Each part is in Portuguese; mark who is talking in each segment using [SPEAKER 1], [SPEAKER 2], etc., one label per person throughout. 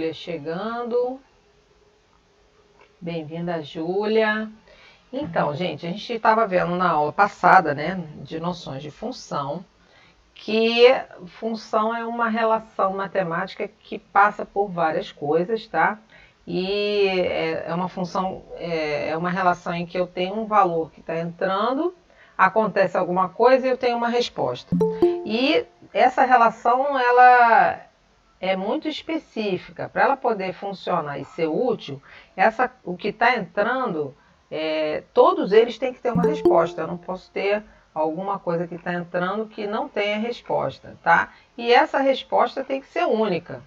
[SPEAKER 1] Júlia chegando. Bem-vinda, Júlia. Então, gente, a gente estava vendo na aula passada, né, de noções de função, que função é uma relação matemática que passa por várias coisas, tá? E é uma função, é uma relação em que eu tenho um valor que está entrando, acontece alguma coisa e eu tenho uma resposta. E essa relação, ela é muito específica. Para ela poder funcionar e ser útil, o que está entrando, todos eles têm que ter uma resposta. Eu não posso ter alguma coisa que está entrando que não tenha resposta, tá? E essa resposta tem que ser única,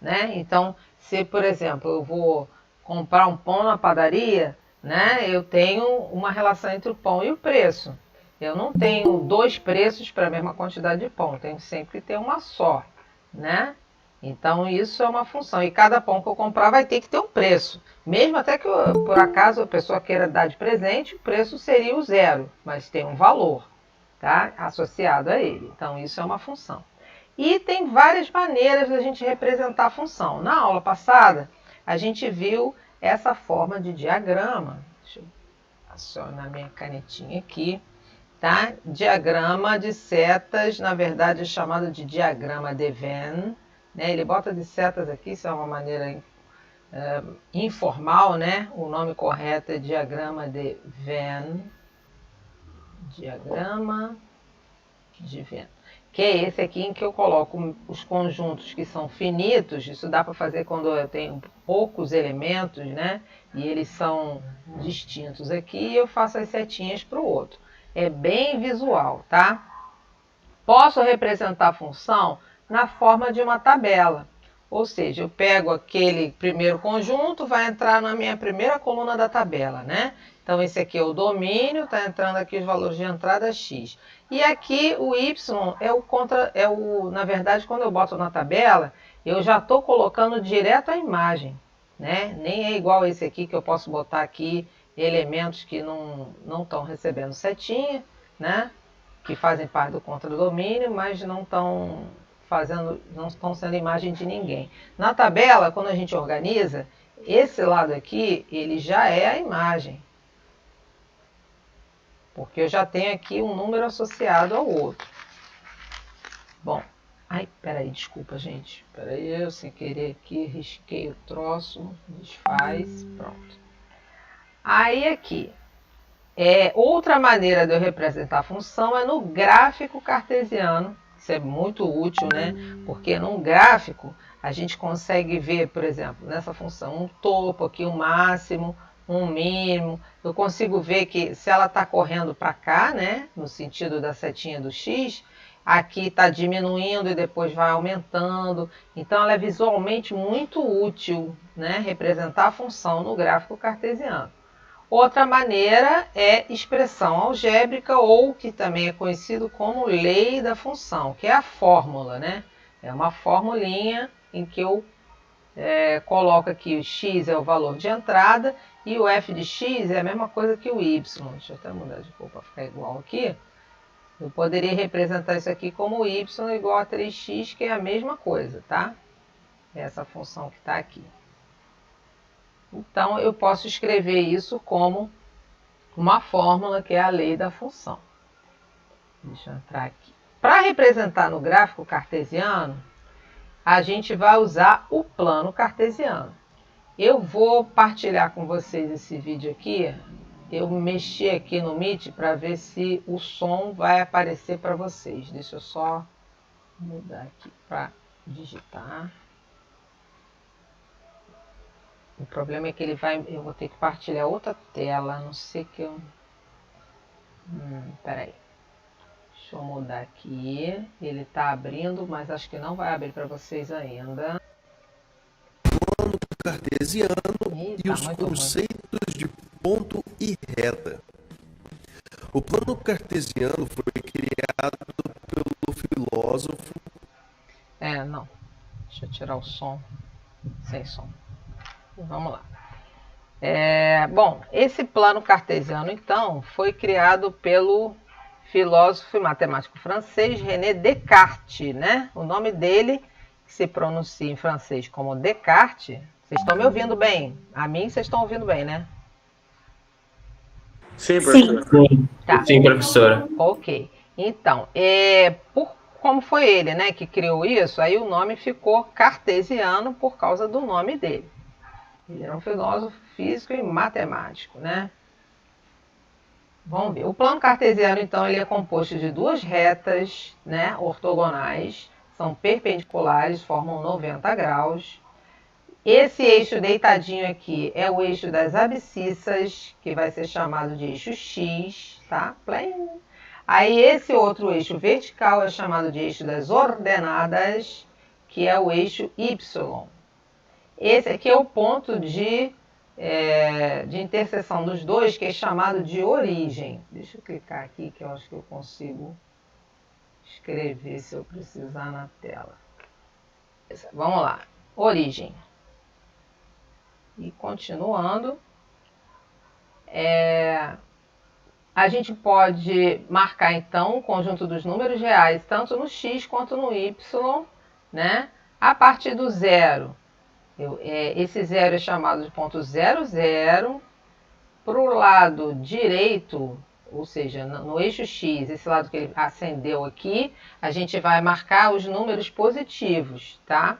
[SPEAKER 1] né? Então, se, por exemplo, eu vou comprar um pão na padaria, né? Eu tenho uma relação entre o pão e o preço. Eu não tenho dois preços para a mesma quantidade de pão, eu tenho sempre que ter uma só, né? Então, isso é uma função. E cada pão que eu comprar vai ter que ter um preço. Mesmo até que, por acaso, a pessoa queira dar de presente, o preço seria o zero, mas tem um valor, tá? Associado a ele. Então, isso é uma função. E tem várias maneiras da gente representar a função. Na aula passada, a gente viu essa forma de diagrama. Deixa eu acionar minha canetinha aqui. Tá? Diagrama de setas, na verdade é chamado de diagrama de Venn, né? Ele bota de setas aqui, isso é uma maneira informal, né? O nome correto é diagrama de Venn, diagrama de Venn, que é esse aqui em que eu coloco os conjuntos que são finitos. Isso dá para fazer quando eu tenho poucos elementos, né? E eles são distintos aqui, eu faço as setinhas para o outro. É bem visual, tá? Posso representar a função na forma de uma tabela. Ou seja, eu pego aquele primeiro conjunto, vai entrar na minha primeira coluna da tabela, né? Então, esse aqui é o domínio, está entrando aqui os valores de entrada x. E aqui o y na verdade, quando eu boto na tabela, eu já estou colocando direto a imagem, né? Nem é igual esse aqui que eu posso botar aqui elementos que não estão recebendo setinha, né? Que fazem parte do contradomínio, mas não estão sendo imagem de ninguém. Na tabela, quando a gente organiza, esse lado aqui, ele já é a imagem. Porque eu já tenho aqui um número associado ao outro. Bom, peraí, desculpa, gente. Peraí, eu sem querer aqui, risquei o troço, desfaz, pronto. Aí aqui, outra maneira de eu representar a função é no gráfico cartesiano. Isso é muito útil, né? Porque num gráfico a gente consegue ver, por exemplo, nessa função, um topo aqui, um máximo, um mínimo. Eu consigo ver que se ela está correndo para cá, né? No sentido da setinha do x, aqui está diminuindo e depois vai aumentando. Então ela é visualmente muito útil, né? Representar a função no gráfico cartesiano. Outra maneira é expressão algébrica, ou que também é conhecido como lei da função, que é a fórmula, né? É uma formulinha em que eu coloco aqui o x é o valor de entrada e o f de x é a mesma coisa que o y. Deixa eu até mudar de cor para ficar igual aqui. Eu poderia representar isso aqui como y igual a 3x, que é a mesma coisa, tá? Essa função que está aqui. Então, eu posso escrever isso como uma fórmula, que é a lei da função. Deixa eu entrar aqui. Para representar no gráfico cartesiano, a gente vai usar o plano cartesiano. Eu vou partilhar com vocês esse vídeo aqui. Eu mexi aqui no Meet para ver se o som vai aparecer para vocês. Deixa eu só mudar aqui para digitar. O problema é que eu vou ter que partilhar outra tela, não sei que eu... peraí. Deixa eu mudar aqui. Ele está abrindo, mas acho que não vai abrir para vocês ainda.
[SPEAKER 2] Plano cartesiano e os conceitos de ponto e reta. O plano cartesiano foi criado pelo filósofo...
[SPEAKER 1] Não. Deixa eu tirar o som. Sem som. Vamos lá. Bom, esse plano cartesiano, então, foi criado pelo filósofo e matemático francês René Descartes, né? O nome dele que se pronuncia em francês como Descartes. Vocês estão me ouvindo bem? A mim vocês estão ouvindo bem, né?
[SPEAKER 3] Sim, professora. Sim,
[SPEAKER 1] tá.
[SPEAKER 3] Sim, professora.
[SPEAKER 1] Ok. Então, como foi ele, né, que criou isso, aí o nome ficou cartesiano por causa do nome dele. Ele era um filósofo físico e matemático, né? Vamos ver. O plano cartesiano, então, ele é composto de duas retas, né, ortogonais, são perpendiculares, formam 90 graus. Esse eixo deitadinho aqui é o eixo das abscissas, que vai ser chamado de eixo X, tá? Aí esse outro eixo vertical é chamado de eixo das ordenadas, que é o eixo Y. Esse aqui é o ponto de interseção dos dois, que é chamado de origem. Deixa eu clicar aqui, que eu acho que eu consigo escrever se eu precisar na tela. Vamos lá. Origem. E continuando, a gente pode marcar então o conjunto dos números reais, tanto no x quanto no y, né? A partir do zero. Esse zero é chamado de ponto 0, 0. Para o lado direito, ou seja, no eixo x, esse lado que ele acendeu aqui, a gente vai marcar os números positivos, tá?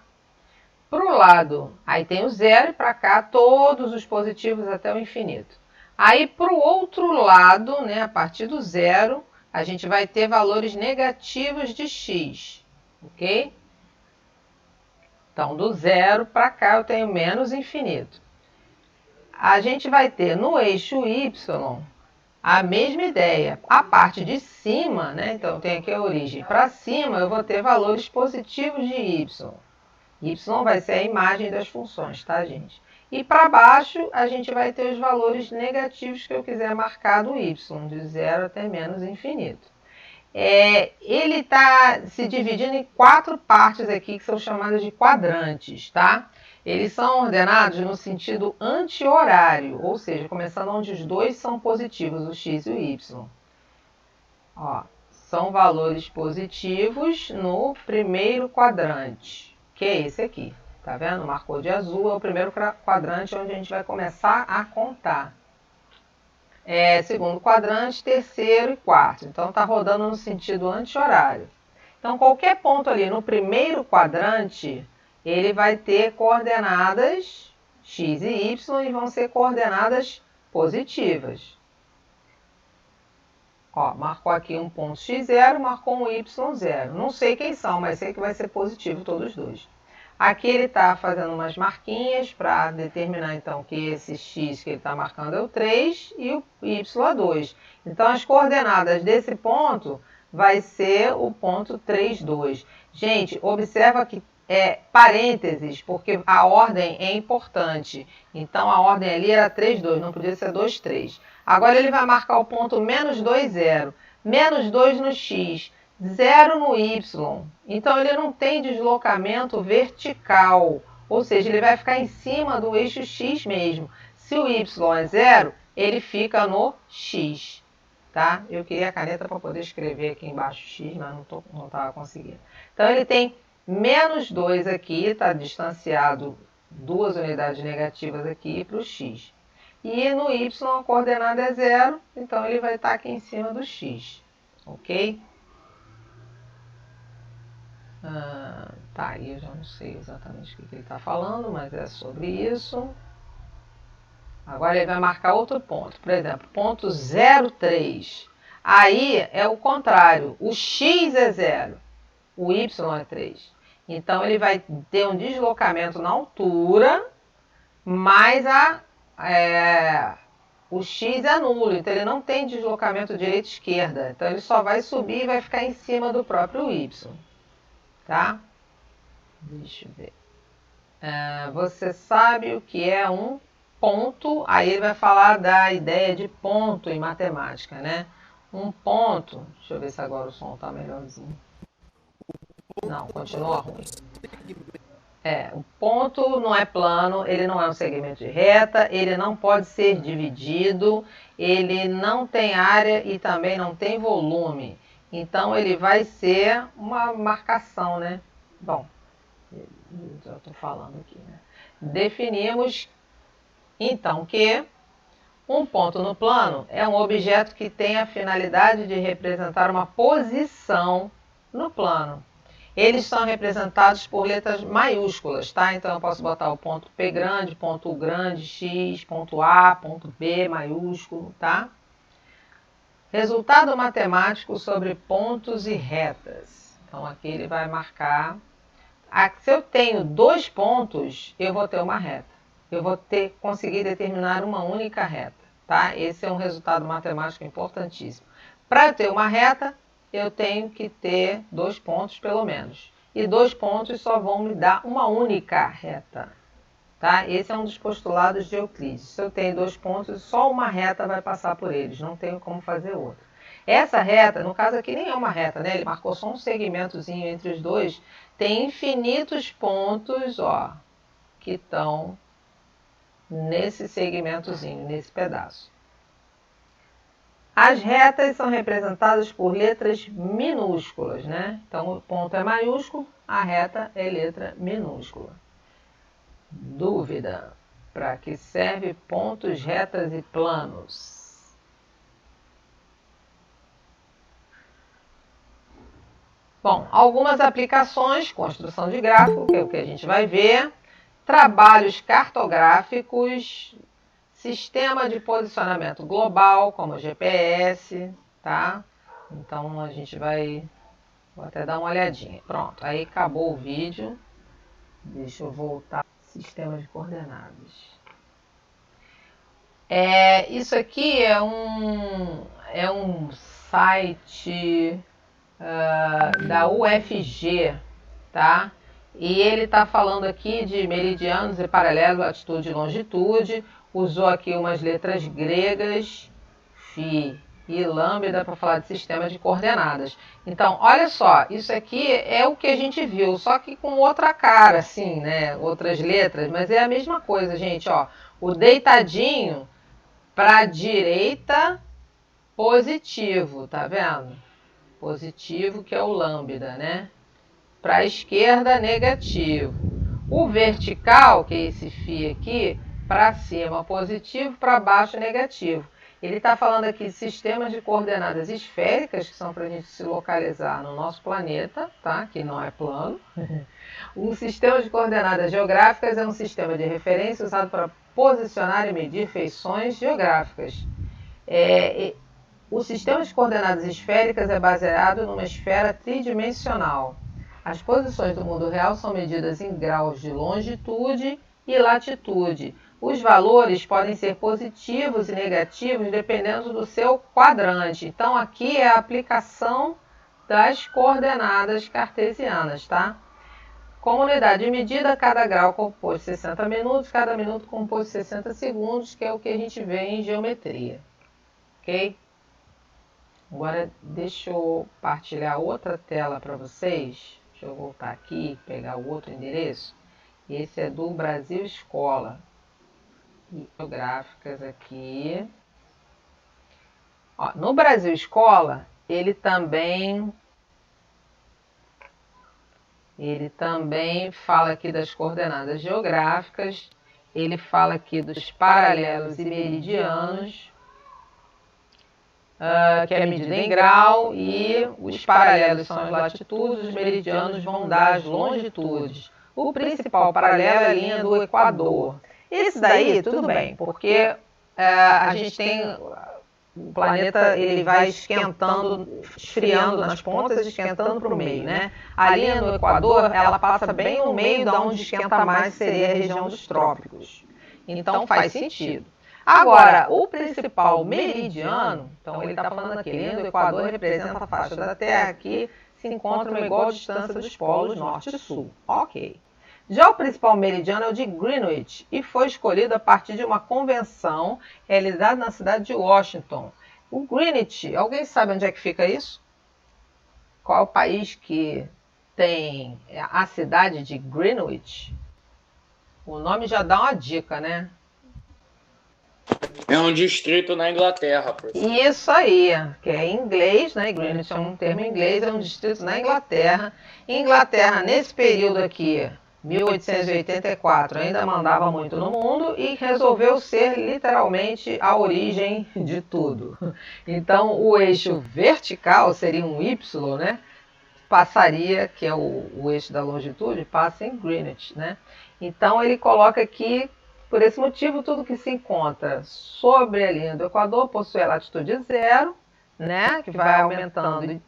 [SPEAKER 1] Para o lado, aí tem o zero e para cá todos os positivos até o infinito. Aí para o outro lado, né, a partir do zero, a gente vai ter valores negativos de x, ok? Então, do zero para cá eu tenho menos infinito. A gente vai ter no eixo y a mesma ideia. A parte de cima, né, então tem aqui a origem. Para cima eu vou ter valores positivos de y. Y vai ser a imagem das funções, tá, gente? E para baixo, a gente vai ter os valores negativos que eu quiser marcar do y, de 0 até menos infinito. Ele está se dividindo em 4 partes aqui, que são chamadas de quadrantes, tá? Eles são ordenados no sentido anti-horário, ou seja, começando onde os dois são positivos, o x e o y. Ó, são valores positivos no primeiro quadrante, que é esse aqui, tá vendo? Marcou de azul, é o primeiro quadrante onde a gente vai começar a contar. Segundo quadrante, terceiro e quarto. Então, tá rodando no sentido anti-horário. Então, qualquer ponto ali no primeiro quadrante, ele vai ter coordenadas x e y e vão ser coordenadas positivas. Ó, marcou aqui um ponto x0, marcou um y0. Não sei quem são, mas sei que vai ser positivo todos os dois. Aqui ele está fazendo umas marquinhas para determinar, então, que esse x que ele está marcando é o 3 e o y é 2. Então, as coordenadas desse ponto vai ser o ponto 3, 2. Gente, observa que parênteses, porque a ordem é importante. Então, a ordem ali era 3, 2, não podia ser 2, 3. Agora, ele vai marcar o ponto menos 2, 0. Menos 2 no x, 0 no y. Então, ele não tem deslocamento vertical. Ou seja, ele vai ficar em cima do eixo x mesmo. Se o y é 0, ele fica no x. Tá? Eu queria a caneta para poder escrever aqui embaixo x, mas não estava conseguindo. Então, ele tem menos 2 aqui, está distanciado 2 unidades negativas aqui para o x. E no y a coordenada é 0, então ele vai estar aqui em cima do x. Ok? Tá, aí eu já não sei exatamente o que ele está falando, mas é sobre isso. Agora ele vai marcar outro ponto. Por exemplo, ponto 0,3. Aí é o contrário. O x é 0, o y é 3. Então, ele vai ter um deslocamento na altura, mas o x é nulo. Então, ele não tem deslocamento direita e esquerda. Então, ele só vai subir e vai ficar em cima do próprio y. Tá? Deixa eu ver. Você sabe o que é um ponto? Aí ele vai falar da ideia de ponto em matemática, né? Um ponto... Deixa eu ver se agora o som está melhorzinho. Não, continua ruim. O ponto não é plano, ele não é um segmento de reta, ele não pode ser dividido, ele não tem área e também não tem volume. Então, ele vai ser uma marcação, né? Bom, Já estou falando aqui, né? Definimos, então, que um ponto no plano é um objeto que tem a finalidade de representar uma posição no plano. Eles são representados por letras maiúsculas, tá? Então eu posso botar o ponto P grande, ponto U grande, X, ponto A, ponto B maiúsculo, tá? Resultado matemático sobre pontos e retas. Então aqui ele vai marcar. Se eu tenho 2 pontos, eu vou ter uma reta. Eu vou conseguir determinar uma única reta, tá? Esse é um resultado matemático importantíssimo. Para eu ter uma reta, eu tenho que ter 2 pontos pelo menos. E 2 pontos só vão me dar uma única reta, tá? Esse é um dos postulados de Euclides. Se eu tenho 2 pontos, só uma reta vai passar por eles, não tenho como fazer outra. Essa reta, no caso aqui nem é uma reta, né? Ele marcou só um segmentozinho entre os dois. Tem infinitos pontos, ó, que estão nesse segmentozinho, nesse pedaço. As retas são representadas por letras minúsculas, né? Então, o ponto é maiúsculo, a reta é letra minúscula. Dúvida: para que serve pontos, retas e planos? Bom, algumas aplicações, construção de gráfico, que é o que a gente vai ver, trabalhos cartográficos, sistema de posicionamento global, como GPS, tá? Então a gente vou até dar uma olhadinha. Pronto, aí acabou o vídeo. Deixa eu voltar. Sistema de coordenadas. Isso aqui é um site da UFG, tá? E ele está falando aqui de meridianos e paralelos, latitude e longitude. Usou aqui umas letras gregas, Φ e lambda, para falar de sistema de coordenadas. Então, olha só, isso aqui é o que a gente viu, só que com outra cara, assim, né? Outras letras, mas é a mesma coisa, gente, ó. O deitadinho para a direita, positivo, tá vendo? Positivo, que é o lambda, né? Para a esquerda, negativo. O vertical, que é esse φ aqui, para cima positivo, para baixo negativo. Ele está falando aqui de sistemas de coordenadas esféricas, que são para a gente se localizar no nosso planeta, tá? Que não é plano. Um sistema de coordenadas geográficas é um sistema de referência usado para posicionar e medir feições geográficas. O sistema de coordenadas esféricas é baseado numa esfera tridimensional. As posições do mundo real são medidas em graus de longitude e latitude. Os valores podem ser positivos e negativos dependendo do seu quadrante. Então, aqui é a aplicação das coordenadas cartesianas, tá? Como unidade de medida, cada grau composto de 60 minutos, cada minuto composto de 60 segundos, que é o que a gente vê em geometria. Ok? Agora, deixa eu partilhar outra tela para vocês. Deixa eu voltar aqui, pegar o outro endereço. Esse é do Brasil Escola. E geográficas aqui. Ó, no Brasil Escola, ele também fala aqui das coordenadas geográficas. Ele fala aqui dos paralelos e meridianos, que é medida em grau, e os paralelos são as latitudes, os meridianos vão dar as longitudes. O principal paralelo é a linha do Equador. Esse daí, tudo bem, porque a gente tem... O planeta ele vai esquentando, esfriando nas pontas e esquentando para o meio, né? A linha do Equador, ela passa bem no meio de onde esquenta mais, seria a região dos trópicos. Então faz sentido. Agora, o principal meridiano, então ele está falando aqui, a linha do Equador representa a faixa da Terra que se encontra uma igual distância dos polos norte e sul. Ok. Já o principal meridiano é o de Greenwich e foi escolhido a partir de uma convenção realizada na cidade de Washington. O Greenwich, alguém sabe onde é que fica isso? Qual é o país que tem a cidade de Greenwich? O nome já dá uma dica, né?
[SPEAKER 4] É um distrito na Inglaterra, professor.
[SPEAKER 1] Isso aí, que é em inglês, né? Greenwich é um termo em inglês, é um distrito na Inglaterra. Inglaterra, nesse período aqui, 1884, ainda mandava muito no mundo e resolveu ser literalmente a origem de tudo. Então, o eixo vertical seria um Y, né? Passaria, que é o eixo da longitude, passa em Greenwich, né? Então, ele coloca aqui. Por esse motivo, tudo que se encontra sobre a linha do Equador possui a latitude zero, né, que vai aumentando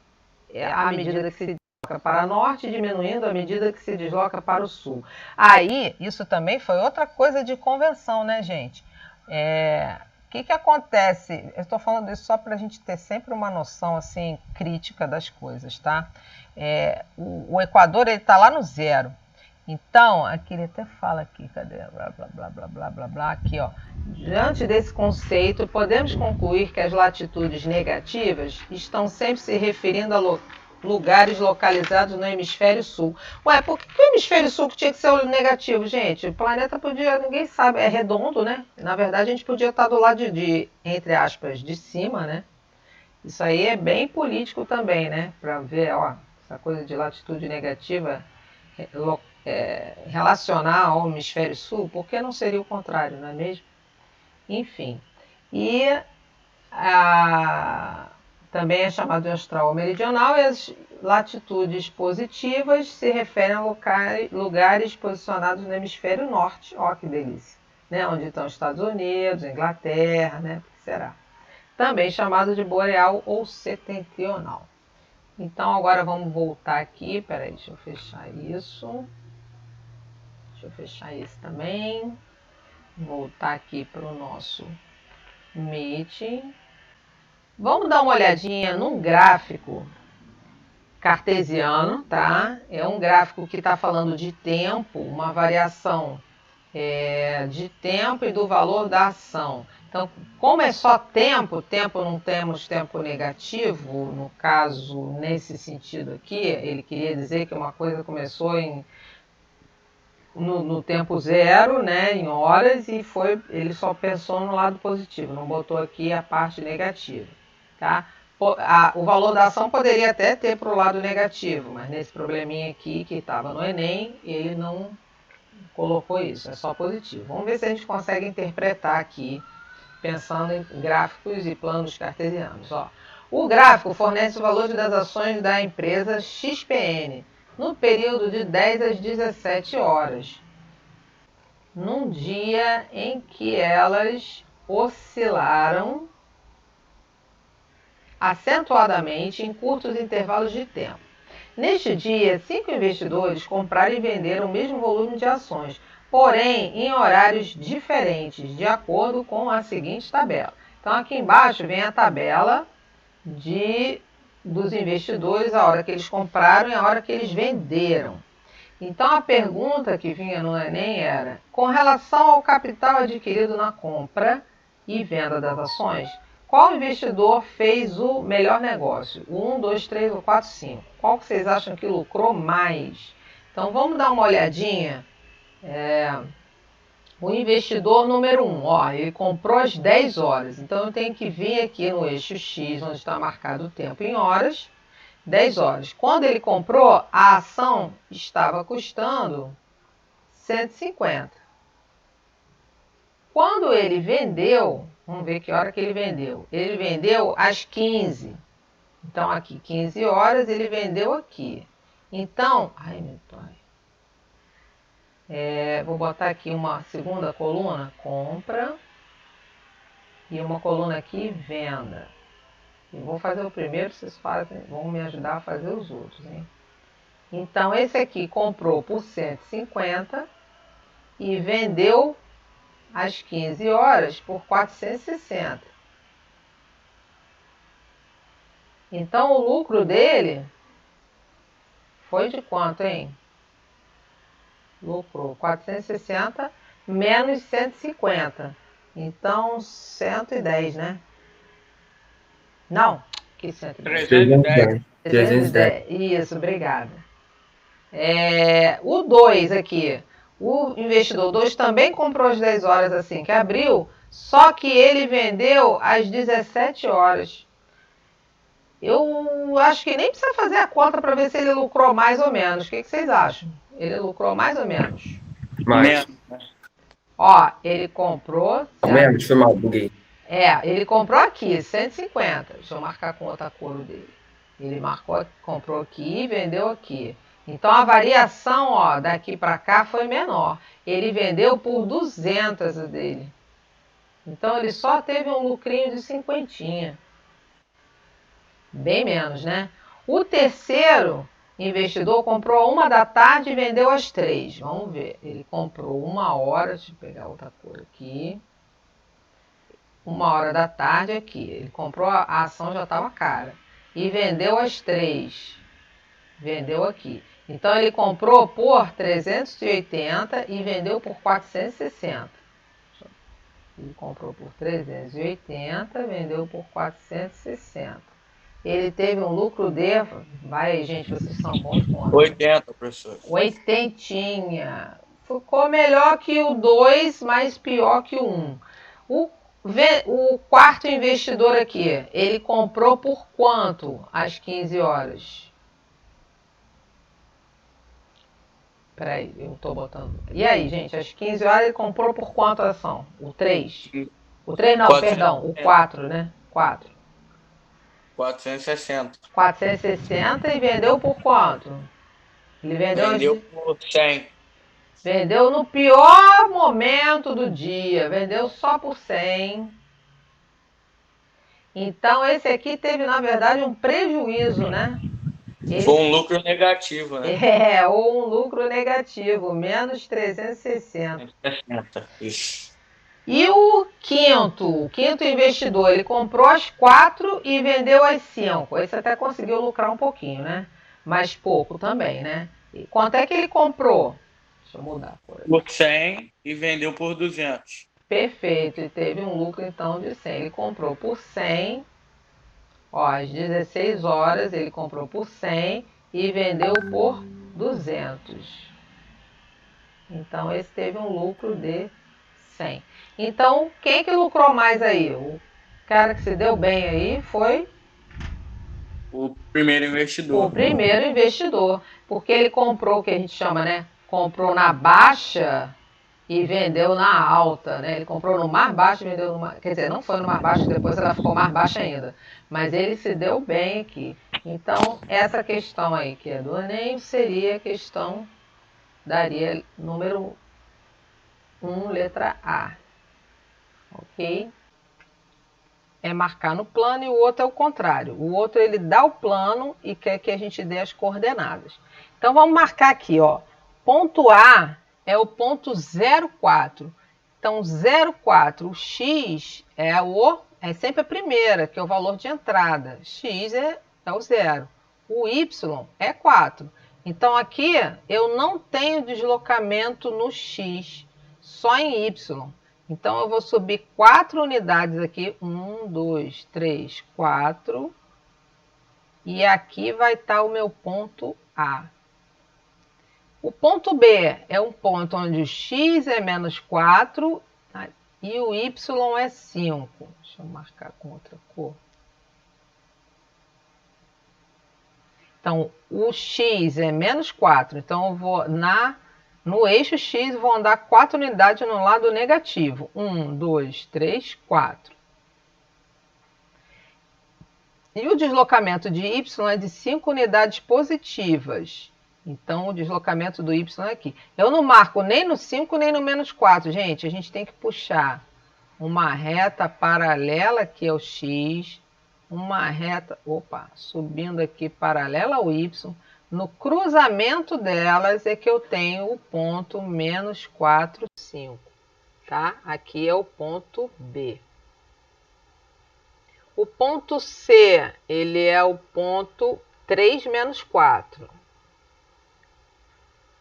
[SPEAKER 1] à medida que se desloca para norte e diminuindo à medida que se desloca para o sul. Aí, isso também foi outra coisa de convenção, né, gente? O que acontece? Eu estou falando isso só para a gente ter sempre uma noção assim crítica das coisas, tá? O Equador está lá no zero. Então, aqui ele até fala aqui, cadê? Blá, blá, blá, blá, blá, blá, blá, aqui, ó. Diante desse conceito, podemos concluir que as latitudes negativas estão sempre se referindo a lugares localizados no hemisfério sul. Ué, por que o hemisfério sul tinha que ser o negativo, gente? O planeta podia, ninguém sabe, é redondo, né? Na verdade, a gente podia estar do lado entre aspas, de cima, né? Isso aí é bem político também, né? Para ver, ó, essa coisa de latitude negativa relacionar ao hemisfério sul, por que não seria o contrário, não é mesmo? Enfim, e também é chamado de austral meridional, e as latitudes positivas se referem a lugares posicionados no hemisfério norte, ó que delícia, né? Onde estão os Estados Unidos, Inglaterra, né? O que será? Também chamado de boreal ou setentrional. Então agora vamos voltar aqui, peraí, deixa eu fechar isso. Deixa eu fechar esse também. Voltar aqui para o nosso Meeting. Vamos dar uma olhadinha num gráfico cartesiano, tá? É um gráfico que está falando de tempo, uma variação de tempo e do valor da ação. Então, como é só tempo, não temos tempo negativo, no caso, nesse sentido aqui, ele queria dizer que uma coisa começou no tempo zero, né, em horas, e ele só pensou no lado positivo, não botou aqui a parte negativa, tá? O valor da ação poderia até ter para o lado negativo, mas nesse probleminha aqui que estava no Enem, ele não colocou isso, é só positivo. Vamos ver se a gente consegue interpretar aqui, pensando em gráficos e planos cartesianos. Ó. O gráfico fornece o valor das ações da empresa XPN, no período de 10 às 17 horas, num dia em que elas oscilaram acentuadamente em curtos intervalos de tempo. Neste dia, 5 investidores compraram e venderam o mesmo volume de ações, porém em horários diferentes, de acordo com a seguinte tabela. Então aqui embaixo vem a tabela dos investidores, a hora que eles compraram e a hora que eles venderam. Então a pergunta que vinha no Enem era: com relação ao capital adquirido na compra e venda das ações, qual investidor fez o melhor negócio? O 1, 2, 3 ou 4, 5? Qual que vocês acham que lucrou mais? Então vamos dar uma olhadinha. O investidor número 1, ó, ele comprou às 10 horas. Então eu tenho que vir aqui no eixo X, onde está marcado o tempo em horas, 10 horas. Quando ele comprou, a ação estava custando 150. Quando ele vendeu, vamos ver que hora que ele vendeu. Ele vendeu às 15. Então, aqui, 15 horas, ele vendeu aqui. Então, ai meu pai. Vou botar aqui uma segunda coluna, compra. E uma coluna aqui, venda. Eu vou fazer o primeiro, vocês vão me ajudar a fazer os outros, hein? Então, esse aqui comprou por 150 e vendeu às 15 horas por 460. Então, o lucro dele foi de quanto, hein? Lucrou 460 menos 150. Então, 110, né? Não, que 110?
[SPEAKER 4] 310.
[SPEAKER 1] 310. Isso, obrigada. O 2 aqui. O investidor 2 também comprou às 10 horas assim que abriu, Só que ele vendeu às 17 horas. Eu acho que nem precisa fazer a conta para ver se ele lucrou mais ou menos. O que vocês acham? Ele lucrou mais ou menos?
[SPEAKER 3] Mais.
[SPEAKER 1] Ó, ele comprou...
[SPEAKER 3] Menos, foi mal, buguei.
[SPEAKER 1] Ele comprou aqui, 150. Deixa eu marcar com outra cor dele. Ele comprou aqui e vendeu aqui. Então a variação, ó, daqui para cá foi menor. Ele vendeu por 200 a dele. Então ele só teve um lucrinho de 50. Bem menos, né? O terceiro investidor comprou 1 da tarde e vendeu às 3. Vamos ver. Ele comprou 1 hora. Deixa eu pegar outra cor aqui. 1 hora da tarde aqui. Ele comprou, a ação já estava cara. E vendeu às 3. Vendeu aqui. Então ele comprou por 380 e vendeu por 460. Ele comprou por 380, vendeu por 460. Ele teve um lucro de... Vai aí, gente, vocês são bons com
[SPEAKER 4] 80, professor.
[SPEAKER 1] 80. Ficou melhor que o 2, mas pior que o 1. O quarto investidor aqui, ele comprou por quanto às 15 horas? Peraí, eu tô botando... E aí, gente, às 15 horas ele comprou por quanto a ação? O 3? O 3 não, 460. Perdão, o 4, né? 4.
[SPEAKER 4] 460.
[SPEAKER 1] 460 e vendeu por quanto? Ele
[SPEAKER 4] vendeu por 100.
[SPEAKER 1] Vendeu no pior momento do dia. Vendeu só por 100. Então, esse aqui teve, na verdade, um prejuízo, né?
[SPEAKER 4] Foi um lucro negativo, né?
[SPEAKER 1] Ou um lucro negativo. Menos 360.
[SPEAKER 4] 360, isso.
[SPEAKER 1] E o quinto investidor, ele comprou às 4 e vendeu às 5. Esse até conseguiu lucrar um pouquinho, né? Mas pouco também, né? E quanto é que ele comprou? Deixa eu mudar.
[SPEAKER 4] Por 100 e vendeu por 200.
[SPEAKER 1] Perfeito. E teve um lucro, então, de 100. Ele comprou por 100. Ó, às 16 horas, ele comprou por 100 e vendeu por 200. Então, esse teve um lucro de 100. Então, quem que lucrou mais aí? O cara que se deu bem aí foi
[SPEAKER 4] o primeiro investidor.
[SPEAKER 1] O primeiro investidor, porque ele comprou o que a gente chama, né? Comprou na baixa e vendeu na alta, né? Ele comprou no mais baixo e vendeu no mais... Quer dizer, não foi no mais baixo, depois ela ficou mais baixa ainda. Mas ele se deu bem aqui. Então, essa questão aí, que é do Enem, seria a questão, daria número 1, letra A. Ok? É marcar no plano e o outro é o contrário. O outro ele dá o plano e quer que a gente dê as coordenadas. Então vamos marcar aqui, ó. Ponto A é o ponto 0,4. Então 0,4, o X é sempre a primeira, que é o valor de entrada. X é o 0. O Y é 4. Então aqui eu não tenho deslocamento no X, só em Y. Então, eu vou subir 4 unidades aqui. 1, 2, 3, 4. E aqui vai estar o meu ponto A. O ponto B é um ponto onde o X é menos 4 e o Y é 5. Deixa eu marcar com outra cor. Então, o X é menos 4. Então, eu vou no eixo X, vou andar 4 unidades no lado negativo. 1, 2, 3, 4. E o deslocamento de Y é de 5 unidades positivas. Então, o deslocamento do Y é aqui. Eu não marco nem no 5, nem no menos 4, gente. A gente tem que puxar uma reta paralela, que é o X. Uma reta, subindo aqui paralela ao Y. No cruzamento delas é que eu tenho o ponto menos 4, 5, tá? Aqui é o ponto B. O ponto C, ele é o ponto 3 menos 4.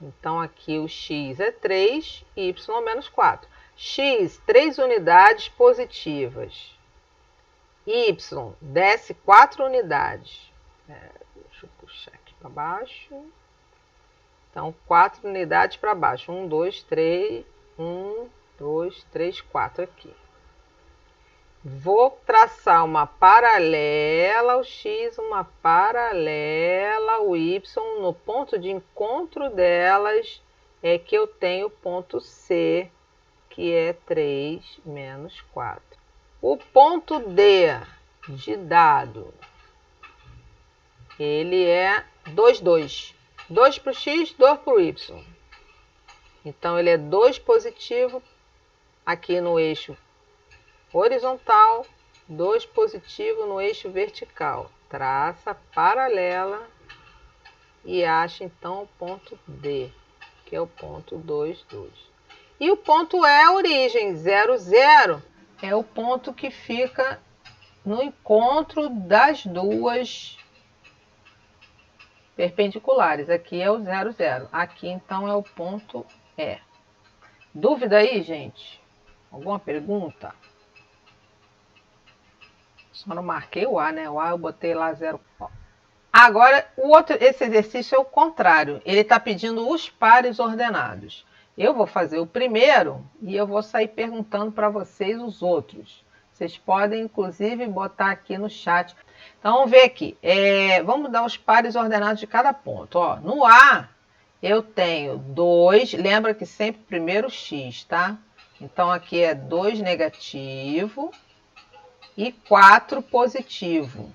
[SPEAKER 1] Então, aqui o X é 3, Y menos 4. X, 3 unidades positivas. Y, desce 4 unidades. Deixa eu puxar aqui para baixo. Então, 4 unidades para baixo. 1, 2, 3. 1, 2, 3, 4 aqui. Vou traçar uma paralela ao x, uma paralela ao y. No ponto de encontro delas é que eu tenho o ponto C, que é 3 menos 4. O ponto D de dado, ele é 2, 2. 2 para o x, 2 para o y. Então, ele é 2 positivo aqui no eixo horizontal, 2 positivo no eixo vertical. Traça paralela e acha então o ponto D, que é o ponto 2, 2. E o ponto E, a origem 0, 0, é o ponto que fica no encontro das duas perpendiculares. Aqui é o 0, 0. Aqui então é o ponto E. Dúvida aí, gente? Alguma pergunta? Só não marquei o A, né? O A eu botei lá 0. Agora, esse exercício é o contrário. Ele está pedindo os pares ordenados. Eu vou fazer o primeiro e eu vou sair perguntando para vocês os outros. Vocês podem, inclusive, botar aqui no chat. Então, vamos ver aqui. Vamos dar os pares ordenados de cada ponto. Ó, no A, eu tenho 2. Lembra que sempre primeiro x, tá? Então, aqui é 2 negativo e 4 positivo.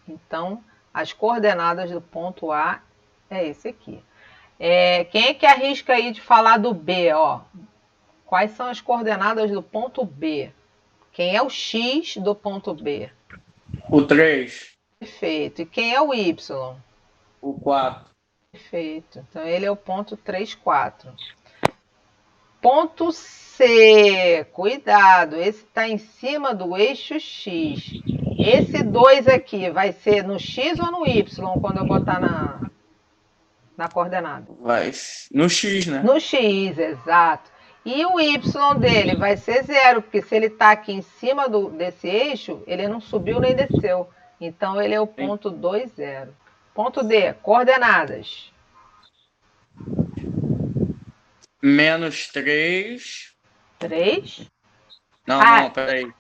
[SPEAKER 1] Então, as coordenadas do ponto A é esse aqui. Quem é que arrisca aí de falar do B? Ó? Quais são as coordenadas do ponto B? Quem é o X do ponto B?
[SPEAKER 4] O 3.
[SPEAKER 1] Perfeito. E quem é o Y?
[SPEAKER 4] O 4.
[SPEAKER 1] Perfeito. Então, ele é o ponto 3, 4. Ponto C. Cuidado, esse está em cima do eixo X. Esse 2 aqui vai ser no X ou no Y quando eu botar na coordenada?
[SPEAKER 4] Vai no X, né?
[SPEAKER 1] No X, exato. E o Y dele vai ser 0, porque se ele está aqui em cima desse eixo, ele não subiu nem desceu. Então, ele é o ponto 2, 0. Ponto D, coordenadas.
[SPEAKER 4] Menos 3.
[SPEAKER 1] 3.
[SPEAKER 4] Não, peraí.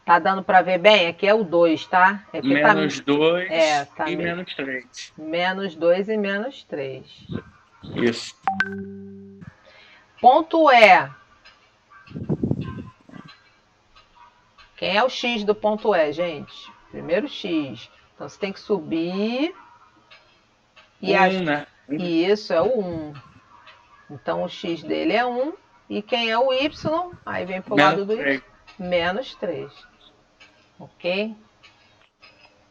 [SPEAKER 1] Tá dando para ver bem? Aqui é o 2, tá?
[SPEAKER 4] Menos 2
[SPEAKER 1] tá
[SPEAKER 4] e
[SPEAKER 1] mesmo.
[SPEAKER 4] menos 3.
[SPEAKER 1] Menos 2 e menos 3.
[SPEAKER 4] Isso.
[SPEAKER 1] Ponto E. Quem é o X do ponto E, gente? Primeiro X. Então, você tem que subir. E
[SPEAKER 4] né?
[SPEAKER 1] Isso, é o 1. Então, o X dele é 1. E quem é o Y? Aí vem pro lado do Y. Menos 3. Ok?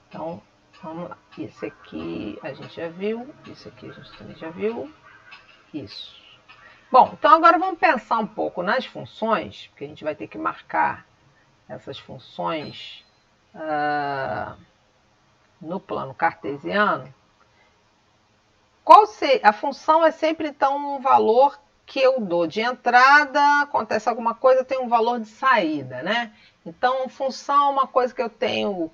[SPEAKER 1] Então, vamos lá. Esse aqui a gente já viu. Isso aqui a gente também já viu. Isso. Bom, então agora vamos pensar um pouco nas funções, porque a gente vai ter que marcar essas funções no plano cartesiano. A função é sempre, então, um valor que eu dou de entrada, acontece alguma coisa, tem um valor de saída, né? Então, função é uma coisa que eu tenho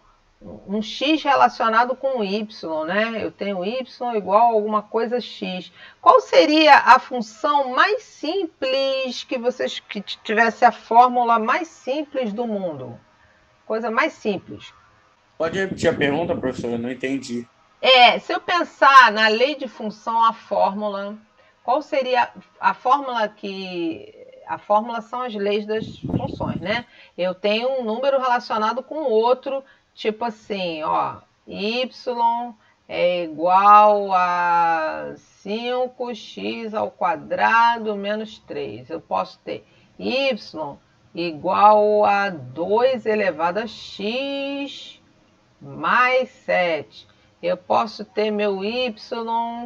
[SPEAKER 1] um x relacionado com um y, né? Eu tenho y igual a alguma coisa x. Qual seria a função mais simples que tivesse a fórmula mais simples do mundo? Coisa mais simples.
[SPEAKER 4] Pode repetir a pergunta, professor? Eu não entendi.
[SPEAKER 1] Se eu pensar na lei de função, a fórmula, qual seria a fórmula a fórmula são as leis das funções, né? Eu tenho um número relacionado com outro, tipo assim, ó, y é igual a 5x ao quadrado menos 3. Eu posso ter y igual a 2 elevado a x mais 7. Eu posso ter meu y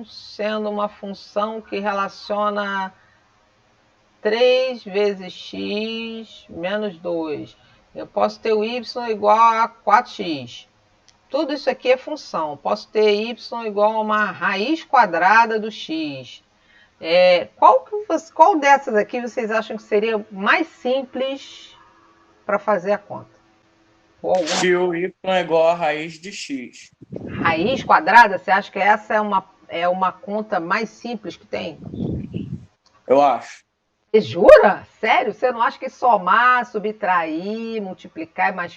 [SPEAKER 1] sendo uma função que relaciona 3 vezes x menos 2. Eu posso ter o y igual a 4x. Tudo isso aqui é função. Posso ter y igual a uma raiz quadrada do x. Qual dessas aqui vocês acham que seria mais simples para fazer a conta?
[SPEAKER 4] Se o y é igual a raiz de x.
[SPEAKER 1] Raiz quadrada, você acha que essa é uma conta mais simples que tem?
[SPEAKER 4] Eu acho.
[SPEAKER 1] Você jura? Sério? Você não acha que somar, subtrair, multiplicar é mais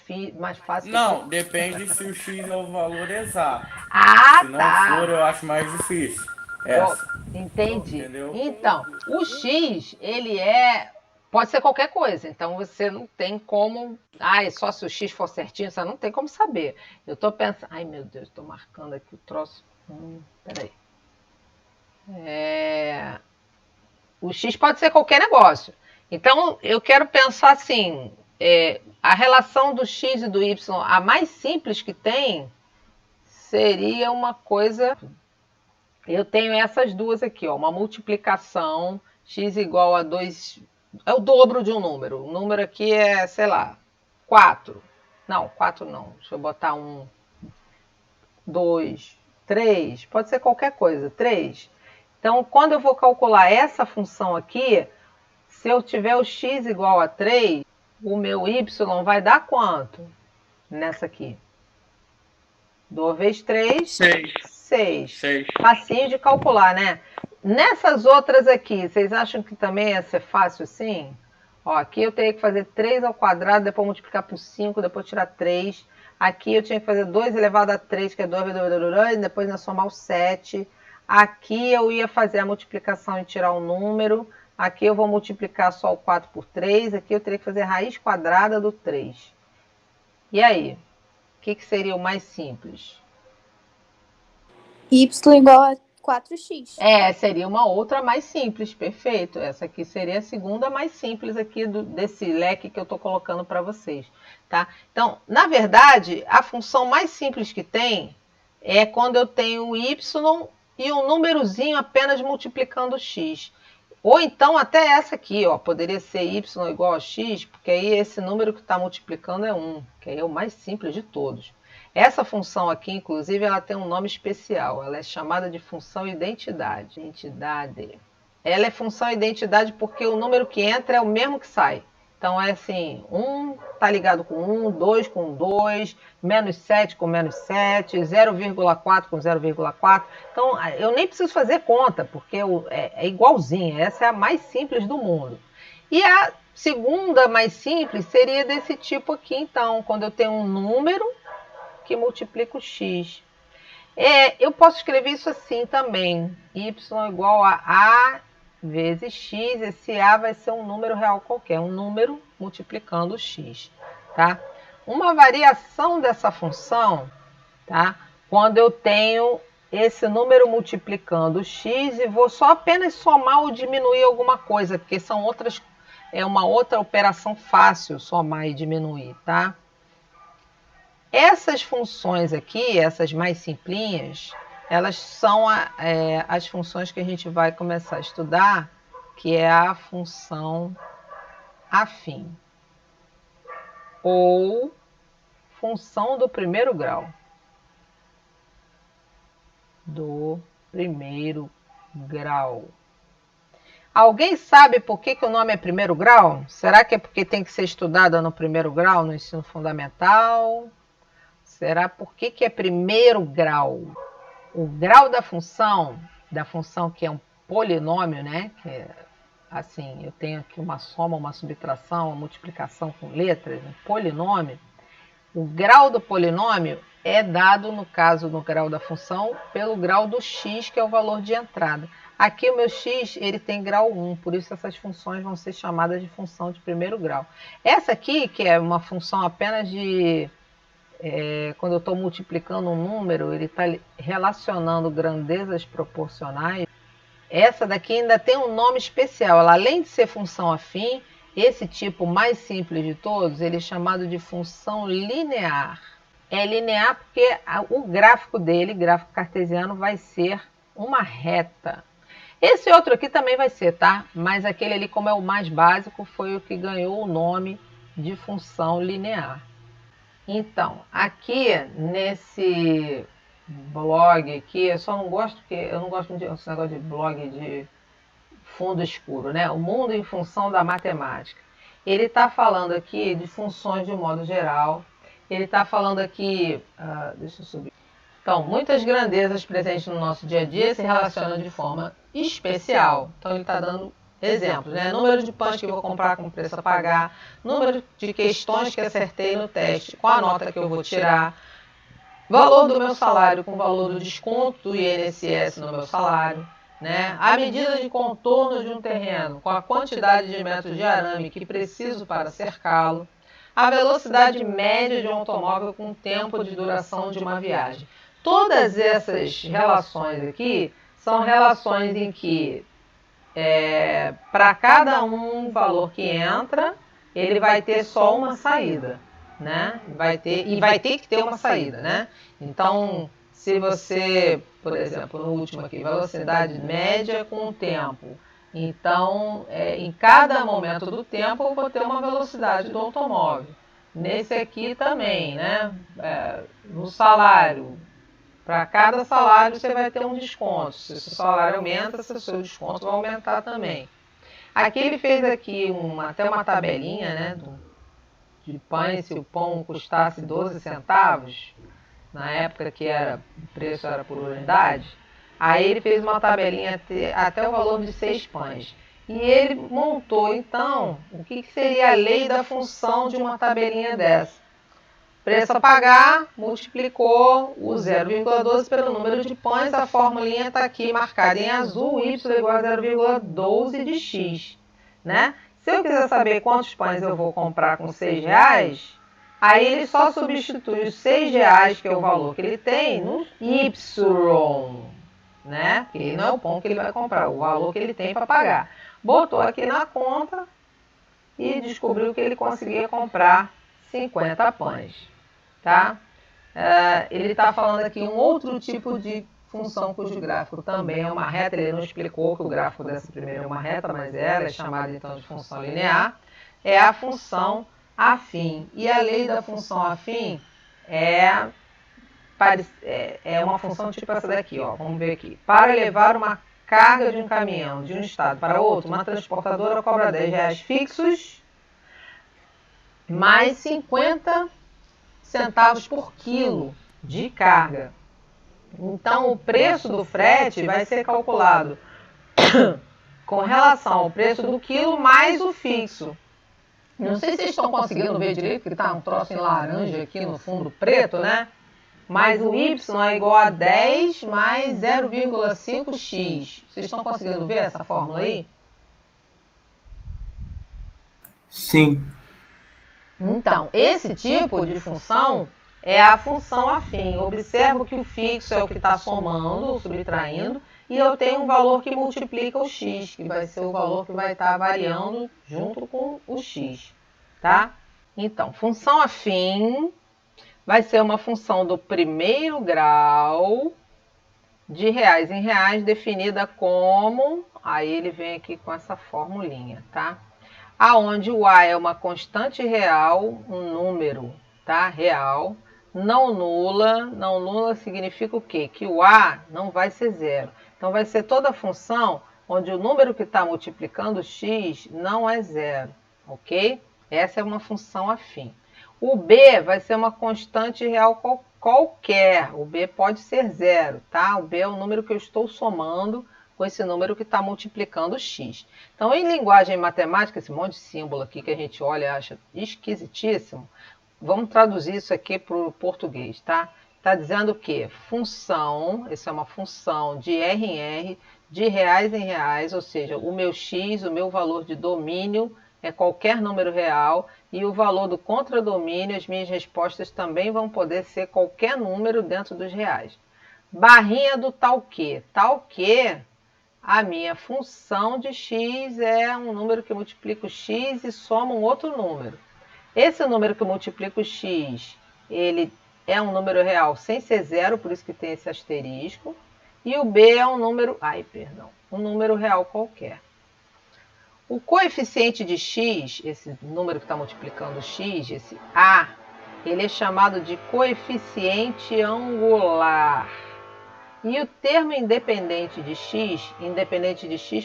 [SPEAKER 1] fácil?
[SPEAKER 4] Não, depende se o X é o valor exato.
[SPEAKER 1] Ah,
[SPEAKER 4] Se não for,
[SPEAKER 1] tá.
[SPEAKER 4] eu acho mais difícil.
[SPEAKER 1] Ó,
[SPEAKER 4] Essa,
[SPEAKER 1] entendi.
[SPEAKER 4] entendeu?
[SPEAKER 1] Então, o X, pode ser qualquer coisa. Então, você não tem como... Ah, é só se o X for certinho, você não tem como saber. Eu tô pensando... Ai, meu Deus, tô marcando aqui o troço. Peraí. O X pode ser qualquer negócio. Então, eu quero pensar assim, a relação do X e do Y, a mais simples que tem, seria uma coisa... Eu tenho essas duas aqui, ó, uma multiplicação, x igual a 2, é o dobro de um número. O número aqui é, sei lá, 4. Não, 4 não. Deixa eu botar 1, 2, 3. Pode ser qualquer coisa, 3. Então, quando eu vou calcular essa função aqui, se eu tiver o x igual a 3, o meu y vai dar quanto nessa aqui? 2 vezes 3,
[SPEAKER 4] 6.
[SPEAKER 1] 6.
[SPEAKER 4] 6.
[SPEAKER 1] Facinho de calcular, né? Nessas outras aqui, vocês acham que também ia ser fácil assim? Ó, aqui eu teria que fazer 3 ao quadrado, depois multiplicar por 5, depois tirar 3. Aqui eu tinha que fazer 2 elevado a 3, que é 2 vezes 2, depois ia somar o 7. Aqui eu ia fazer a multiplicação e tirar um número. Aqui eu vou multiplicar só o 4 por 3. Aqui eu teria que fazer raiz quadrada do 3. E aí? O que seria o mais simples?
[SPEAKER 5] Y igual a 4x.
[SPEAKER 1] Seria uma outra mais simples, perfeito. Essa aqui seria a segunda mais simples aqui desse leque que eu estou colocando para vocês, tá? Então, na verdade, a função mais simples que tem é quando eu tenho o y e um númerozinho apenas multiplicando x. Ou então até essa aqui, ó, poderia ser y igual a x, porque aí esse número que está multiplicando é 1, que aí é o mais simples de todos. Essa função aqui, inclusive, ela tem um nome especial. Ela é chamada de função identidade. Ela é função identidade porque o número que entra é o mesmo que sai. Então, é assim, 1 está ligado com 1, 2 com 2, menos 7 com menos 7, 0,4 com 0,4. Então, eu nem preciso fazer conta, porque é igualzinha. Essa é a mais simples do mundo. E a segunda mais simples seria desse tipo aqui, então, quando eu tenho um número que multiplica o x. Eu posso escrever isso assim também. Y igual a A vezes x. Esse A vai ser um número real qualquer. Um número multiplicando o x. Tá? Uma variação dessa função, tá? Quando eu tenho esse número multiplicando o x e vou só apenas somar ou diminuir alguma coisa, porque são uma outra operação fácil somar e diminuir, tá? Essas funções aqui, essas mais simplinhas, elas são as funções que a gente vai começar a estudar, que é a função afim, ou função do primeiro grau. Do primeiro grau. Alguém sabe por que o nome é primeiro grau? Será que é porque tem que ser estudada no primeiro grau, no ensino fundamental? Será por que é primeiro grau? O grau da função que é um polinômio, né? Que é, assim, eu tenho aqui uma soma, uma subtração, uma multiplicação com letras, um polinômio. O grau do polinômio é dado, no caso, no grau da função, pelo grau do x, que é o valor de entrada. Aqui o meu x, ele tem grau 1, por isso essas funções vão ser chamadas de função de primeiro grau. Essa aqui, que é uma função apenas de... quando eu estou multiplicando um número, ele está relacionando grandezas proporcionais. Essa daqui ainda tem um nome especial. Ela, além de ser função afim, esse tipo mais simples de todos, ele é chamado de função linear. É linear porque o gráfico dele, gráfico cartesiano, vai ser uma reta. Esse outro aqui também vai ser, tá? Mas aquele ali, como é o mais básico, foi o que ganhou o nome de função linear. Então, aqui nesse blog aqui, eu não gosto desse negócio de blog de fundo escuro, né? O mundo em função da matemática. Ele está falando aqui de funções de um modo geral. Ele está falando aqui, deixa eu subir. Então, muitas grandezas presentes no nosso dia a dia se relacionam de forma especial. Então, ele está dando exemplos, né? Número de pães que eu vou comprar com preço a pagar, número de questões que acertei no teste, qual a nota que eu vou tirar, valor do meu salário com o valor do desconto do INSS no meu salário, né? A medida de contorno de um terreno com a quantidade de metros de arame que preciso para cercá-lo, a velocidade média de um automóvel com o tempo de duração de uma viagem. Todas essas relações aqui são relações em que para cada um valor que entra, ele vai ter só uma saída, né? Vai ter que ter uma saída, né? Então, se você, por exemplo, no último aqui, velocidade média com o tempo, então, em cada momento do tempo, eu vou ter uma velocidade do automóvel. Nesse aqui também, né? No salário, para cada salário você vai ter um desconto. Se o seu salário aumenta, o seu desconto vai aumentar também. Aqui ele fez aqui até uma tabelinha, né, de pães, se o pão custasse 12 centavos, na época que o preço era por unidade, aí ele fez uma tabelinha até o valor de 6 pães. E ele montou, então, o que seria a lei da função de uma tabelinha dessa. Preço a pagar, multiplicou o 0,12 pelo número de pães, a formulinha está aqui marcada em azul, y igual a 0,12 de x, né? Se eu quiser saber quantos pães eu vou comprar com R$6, aí ele só substitui os R$6, que é o valor que ele tem, no y, né? Que não é o pão que ele vai comprar, o valor que ele tem para pagar. Botou aqui na conta e descobriu que ele conseguia comprar 50 pães. Tá? Ele está falando aqui um outro tipo de função cujo gráfico também é uma reta. Ele não explicou que o gráfico dessa primeira é uma reta, mas ela é chamada então de função linear. É a função afim. E a lei da função afim é uma função tipo essa daqui. Ó. Vamos ver aqui. Para levar uma carga de um caminhão de um estado para outro, uma transportadora cobra R$10 fixos mais 50 centavos por quilo de carga. Então, o preço do frete vai ser calculado com relação ao preço do quilo mais o fixo. Não sei se vocês estão conseguindo ver direito, porque está um troço em laranja aqui no fundo preto, né? Mas o y é igual a 10 mais 0,5x. Vocês estão conseguindo ver essa fórmula aí?
[SPEAKER 3] Sim.
[SPEAKER 1] Então, esse tipo de função é a função afim. Observo que o fixo é o que está somando, subtraindo, e eu tenho um valor que multiplica o x, que vai ser o valor que vai estar variando junto com o x, tá? Então, função afim vai ser uma função do primeiro grau de reais em reais, definida como... Aí ele vem aqui com essa formulinha, tá? Aonde o A é uma constante real, um número, tá? Real, não nula. Não nula significa o quê? Que o A não vai ser zero. Então, vai ser toda a função onde o número que está multiplicando x não é zero, ok? Essa é uma função afim. O B vai ser uma constante real qualquer. O B pode ser zero, tá? O B é o número que eu estou somando com esse número que está multiplicando x. Então, em linguagem matemática, esse monte de símbolo aqui que a gente olha e acha esquisitíssimo, vamos traduzir isso aqui para o português, tá? Está dizendo que função, isso é uma função de R em R, de reais em reais, ou seja, o meu x, o meu valor de domínio é qualquer número real, e o valor do contradomínio, as minhas respostas também vão poder ser qualquer número dentro dos reais. Barrinha do tal que. Tal que... A minha função de x é um número que multiplica o x e soma um outro número. Esse número que multiplica o x, ele é um número real sem ser zero, por isso que tem esse asterisco. E o b é um número, um número real qualquer. O coeficiente de x, esse número que está multiplicando o x, esse a, ele é chamado de coeficiente angular. E o termo independente de x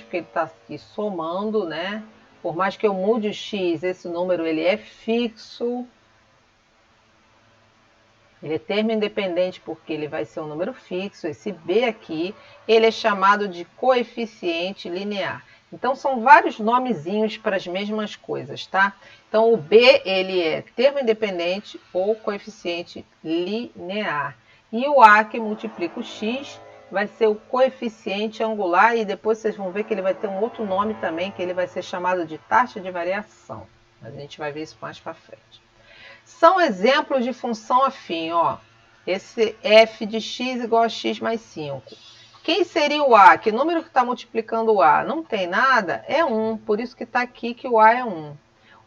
[SPEAKER 1] porque ele está aqui somando, né? Por mais que eu mude o x, esse número ele é fixo. Ele é termo independente porque ele vai ser um número fixo. Esse b aqui, ele é chamado de coeficiente linear. Então, são vários nomezinhos para as mesmas coisas, tá? Então, o B, ele é termo independente ou coeficiente linear. E o A, que multiplica o X, vai ser o coeficiente angular, e depois vocês vão ver que ele vai ter um outro nome também, que ele vai ser chamado de taxa de variação. Mas a gente vai ver isso mais para frente. São exemplos de função afim, ó. Esse f de x igual a x mais 5. Quem seria o a? Que número que está multiplicando o a? Não tem nada? É 1, por isso que está aqui que o a é 1.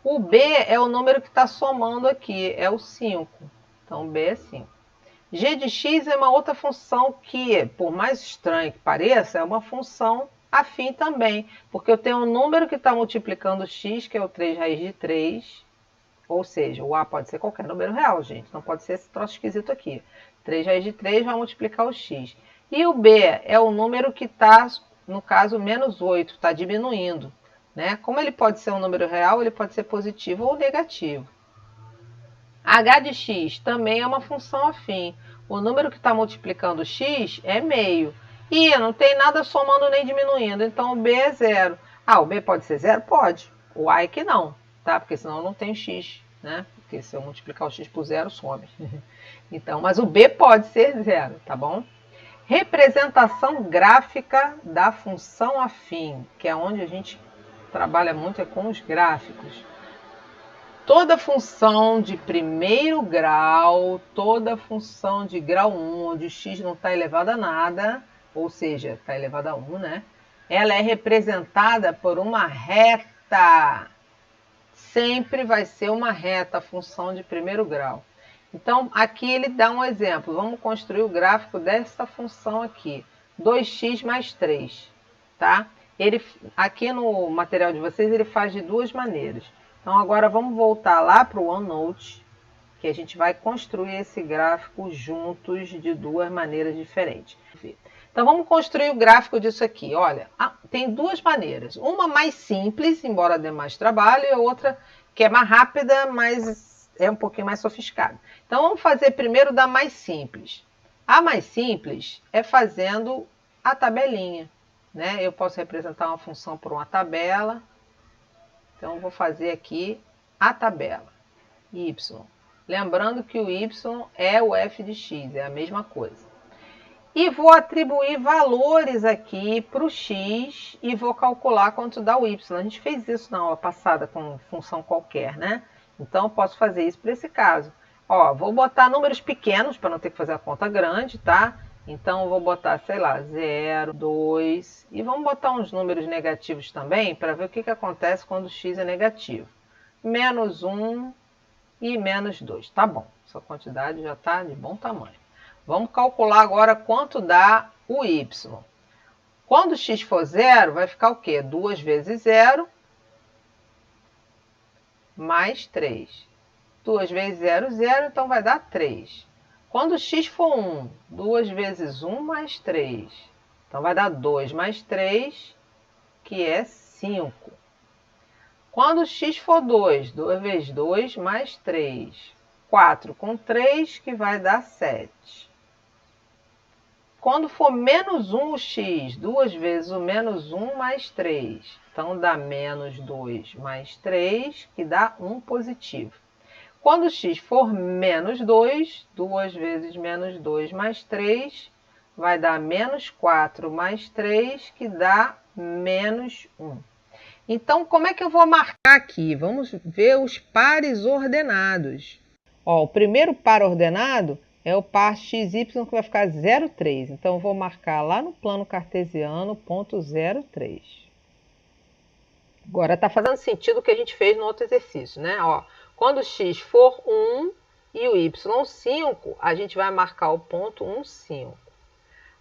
[SPEAKER 1] O b é o número que está somando aqui, é o 5. Então, b é 5. G de x é uma outra função que, por mais estranho que pareça, é uma função afim também, porque eu tenho um número que está multiplicando x, que é o 3 raiz de 3, ou seja, o a pode ser qualquer número real, gente, não pode ser esse troço esquisito aqui. 3 raiz de 3 vai multiplicar o x. E o b é o número que está, no caso, menos 8, está diminuindo, né? Como ele pode ser um número real, ele pode ser positivo ou negativo. H de x também é uma função afim. O número que está multiplicando x é meio. E não tem nada somando nem diminuindo, então o b é 0. Ah, o b pode ser 0? Pode. O a é que não, tá? Porque senão eu não tenho x, né? Porque se eu multiplicar o x por 0, some. Então, mas o b pode ser 0, tá bom? Representação gráfica da função afim, que é onde a gente trabalha muito com os gráficos. Toda função de primeiro grau, toda função de grau 1, onde o x não está elevado a nada, ou seja, está elevado a 1, né? Ela é representada por uma reta. Sempre vai ser uma reta a função de primeiro grau. Então, aqui ele dá um exemplo. Vamos construir o gráfico dessa função aqui. 2x mais 3, tá? Aqui no material de vocês, ele faz de duas maneiras. Então, agora vamos voltar lá para o OneNote, que a gente vai construir esse gráfico juntos de duas maneiras diferentes. Então, vamos construir o gráfico disso aqui. Olha, tem duas maneiras. Uma mais simples, embora dê mais trabalho, e a outra que é mais rápida, mas é um pouquinho mais sofiscada. Então, vamos fazer primeiro da mais simples. A mais simples é fazendo a tabelinha, né? Eu posso representar uma função por uma tabela. Então, vou fazer aqui a tabela, y. Lembrando que o y é o f de x, é a mesma coisa. E vou atribuir valores aqui para o x e vou calcular quanto dá o y. A gente fez isso na aula passada com função qualquer, né? Então, eu posso fazer isso para esse caso. Ó, vou botar números pequenos para não ter que fazer a conta grande, tá? Então, eu vou botar, sei lá, 0, 2, e vamos botar uns números negativos também, para ver o que acontece quando o x é negativo. Menos 1 e menos 2, tá bom. Essa quantidade já está de bom tamanho. Vamos calcular agora quanto dá o y. Quando x for 0, vai ficar o quê? 2 vezes 0, mais 3. 2 vezes 0, 0, então vai dar 3. Quando x for 1, 2 vezes 1 mais 3. Então, vai dar 2 mais 3, que é 5. Quando x for 2, 2 vezes 2 mais 3. 4 com 3, que vai dar 7. Quando for menos 1 o x, 2 vezes o menos 1 mais 3. Então, dá menos 2 mais 3, que dá 1 positivo. Quando x for menos 2, 2 vezes menos 2 mais 3, vai dar menos 4 mais 3, que dá menos 1. Então, como é que eu vou marcar aqui? Vamos ver os pares ordenados. Ó, o primeiro par ordenado é o par xy, que vai ficar 0,3. Então, eu vou marcar lá no plano cartesiano, ponto 0,3. Agora, está fazendo sentido o que a gente fez no outro exercício, né? Ó, quando x for 1 e o y 5, a gente vai marcar o ponto 1, 5.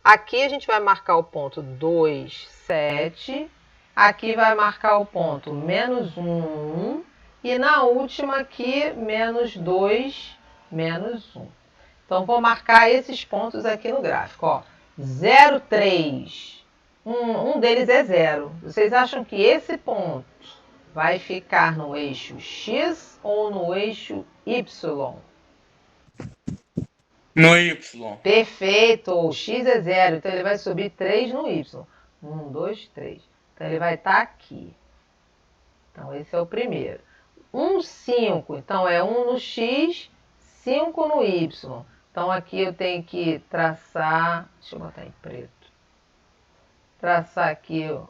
[SPEAKER 1] Aqui a gente vai marcar o ponto 2, 7. Aqui vai marcar o ponto menos 1, 1. E na última aqui, menos 2, menos 1. Então, vou marcar esses pontos aqui no gráfico. Ó, 0, 3. Um deles é 0. Vocês acham que esse ponto vai ficar no eixo x ou no eixo y?
[SPEAKER 4] No y.
[SPEAKER 1] Perfeito! O x é 0, então ele vai subir 3 no y. 1, 2, 3. Então, ele vai estar aqui. Então, esse é o primeiro. 1, 5. Então, é 1 no x, 5 no y. Então, aqui eu tenho que traçar... Deixa eu botar em preto. Traçar aqui, ó,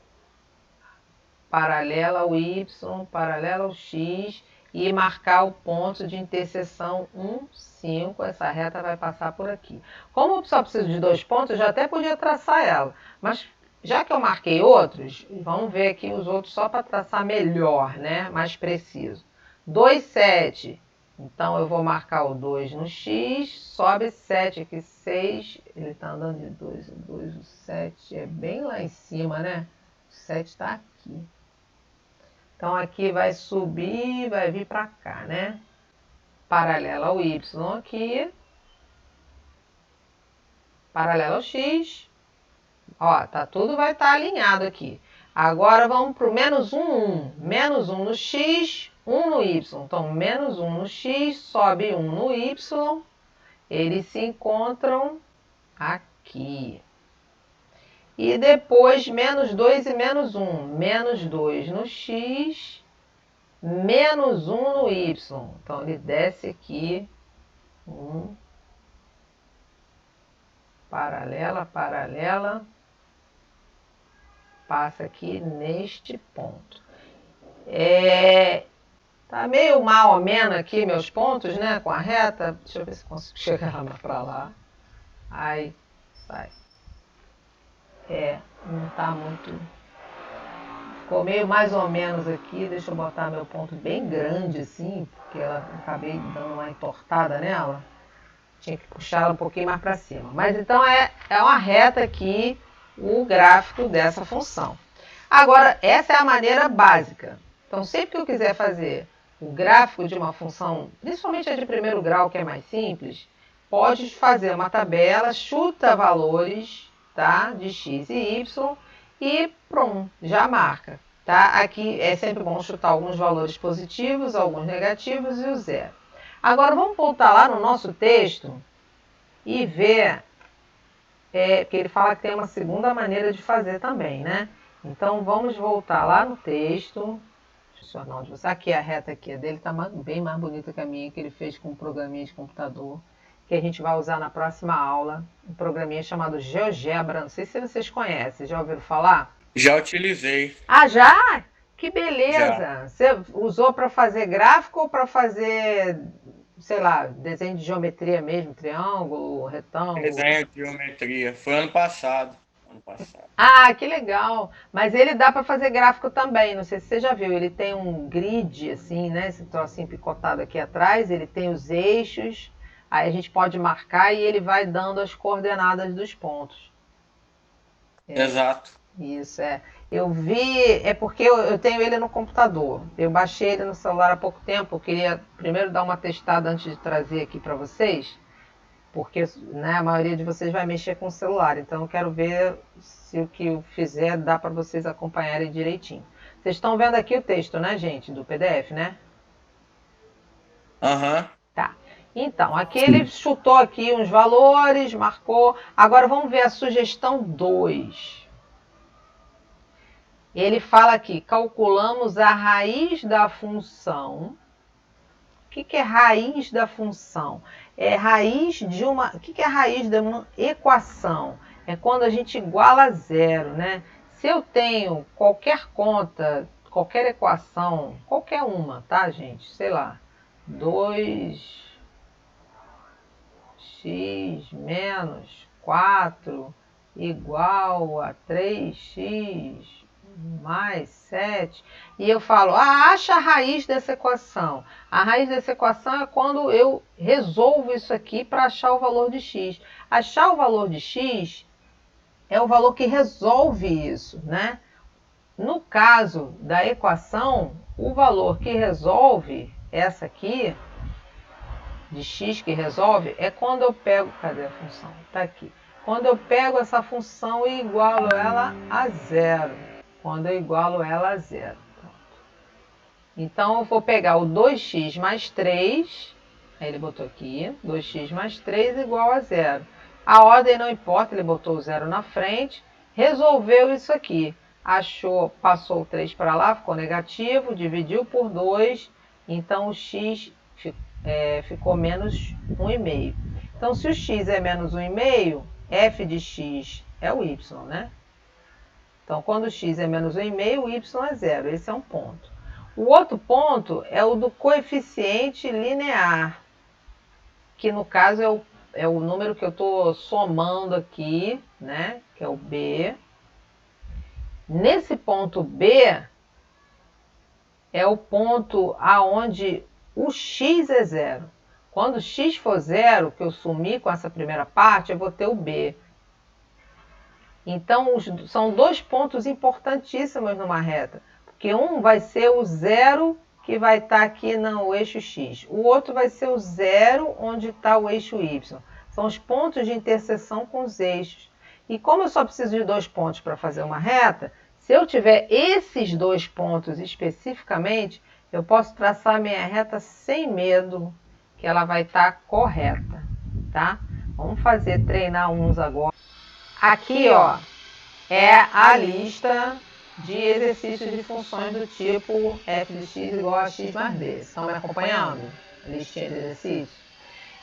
[SPEAKER 1] paralela ao y, paralela ao x, e marcar o ponto de interseção 1, 5. Essa reta vai passar por aqui. Como eu só preciso de 2 pontos, eu já até podia traçar ela. Mas já que eu marquei outros, vamos ver aqui os outros só para traçar melhor, né? Mais preciso. 2, 7. Então, eu vou marcar o 2 no x, sobe 7 aqui, 6. Ele está andando de 2 em 2, o 7 é bem lá em cima, né? O 7 está aqui. Então, aqui vai subir, vai vir para cá, né? Paralela ao y aqui. Paralela ao x. Ó, tá, tudo vai estar alinhado aqui. Agora, vamos para o menos 1, 1. Menos 1 no x, 1 no y. Então, menos 1 no x, sobe 1 no y. Eles se encontram aqui. E depois, menos 2 e menos 1. Menos 2 no x, menos 1 no y. Então, ele desce aqui. 1. Paralela, paralela. Passa aqui neste ponto. Tá meio mal ou menos aqui meus pontos, né? Com a reta. Deixa eu ver se consigo chegar para lá. Aí, sai. Não tá muito... Ficou meio mais ou menos aqui. Deixa eu botar meu ponto bem grande assim, porque eu acabei dando uma entortada nela. Tinha que puxar ela um pouquinho mais para cima. Mas então é uma reta aqui, o gráfico dessa função. Agora, essa é a maneira básica. Então, sempre que eu quiser fazer o gráfico de uma função, principalmente a de primeiro grau, que é mais simples, pode fazer uma tabela, chuta valores, tá, de x e y e pronto, já marca. Tá? Aqui é sempre bom chutar alguns valores positivos, alguns negativos e o zero. Agora, vamos voltar lá no nosso texto e ver, porque ele fala que tem uma segunda maneira de fazer também, né? Então, vamos voltar lá no texto. Deixa eu onde você... Aqui a reta aqui dele está bem mais bonita que a minha, que ele fez com um programinha de computador, que a gente vai usar na próxima aula. Um programinha chamado GeoGebra. Não sei se vocês conhecem, já ouviram falar?
[SPEAKER 4] Já utilizei.
[SPEAKER 1] Ah, já? Que beleza!
[SPEAKER 4] Já.
[SPEAKER 1] Você usou para fazer gráfico ou para fazer, sei lá, desenho de geometria mesmo? Triângulo, retângulo?
[SPEAKER 4] Desenho de geometria. Foi ano passado.
[SPEAKER 1] Ah, que legal! Mas ele dá para fazer gráfico também, não sei se você já viu. Ele tem um grid, assim, né? Esse trocinho picotado aqui atrás. Ele tem os eixos. Aí a gente pode marcar e ele vai dando as coordenadas dos pontos.
[SPEAKER 4] Exato.
[SPEAKER 1] Isso, eu vi, porque eu tenho ele no computador. Eu baixei ele no celular há pouco tempo. Eu queria primeiro dar uma testada antes de trazer aqui para vocês, porque, né, a maioria de vocês vai mexer com o celular. Então eu quero ver se o que eu fizer dá para vocês acompanharem direitinho. Vocês estão vendo aqui o texto, né, gente, do PDF, né?
[SPEAKER 4] Aham.
[SPEAKER 1] Tá. Então, aqui ele chutou aqui uns valores, marcou. Agora vamos ver a sugestão 2. Ele fala aqui, calculamos a raiz da função. O que é raiz da função? É raiz de uma... O que é raiz de uma equação? É quando a gente iguala a zero, né? Se eu tenho qualquer conta, qualquer equação, qualquer uma, tá, gente? Sei lá, 2x menos 4 igual a 3x mais 7, e eu falo, acha a raiz dessa equação. A raiz dessa equação é quando eu resolvo isso aqui para achar o valor de x. Achar o valor de x é o valor que resolve isso, né? No caso da equação, o valor que resolve essa aqui, de x que resolve, é quando eu pego... Cadê a função? Está aqui. Quando eu pego essa função e igualo ela a zero. Quando eu igualo ela a zero. Pronto. Então, eu vou pegar o 2x mais 3, aí ele botou aqui, 2x mais 3 igual a zero. A ordem não importa, ele botou o zero na frente, resolveu isso aqui. achou, passou o 3 para lá, ficou negativo, dividiu por 2, então o x ficou menos 1,5. Então, se o x é menos 1,5, f de x é o y, né? Então, quando o x é menos 1,5, o y é 0. Esse é um ponto. O outro ponto é o do coeficiente linear, que no caso é o número que eu estou somando aqui, né? Que é o b. Nesse ponto B, é o ponto aonde o x é 0. Quando o x for 0, que eu sumir com essa primeira parte, eu vou ter o B. Então, são dois pontos importantíssimos numa reta. Porque um vai ser o 0 que vai estar aqui no eixo x. O outro vai ser o 0 onde está o eixo y. São os pontos de interseção com os eixos. E como eu só preciso de 2 pontos para fazer uma reta, se eu tiver esses 2 pontos especificamente, eu posso traçar minha reta sem medo, que ela vai estar correta, tá? Vamos treinar uns agora. Aqui, ó, é a lista de exercícios de funções do tipo f de x igual a x mais b. Estão me acompanhando? A listinha de exercícios.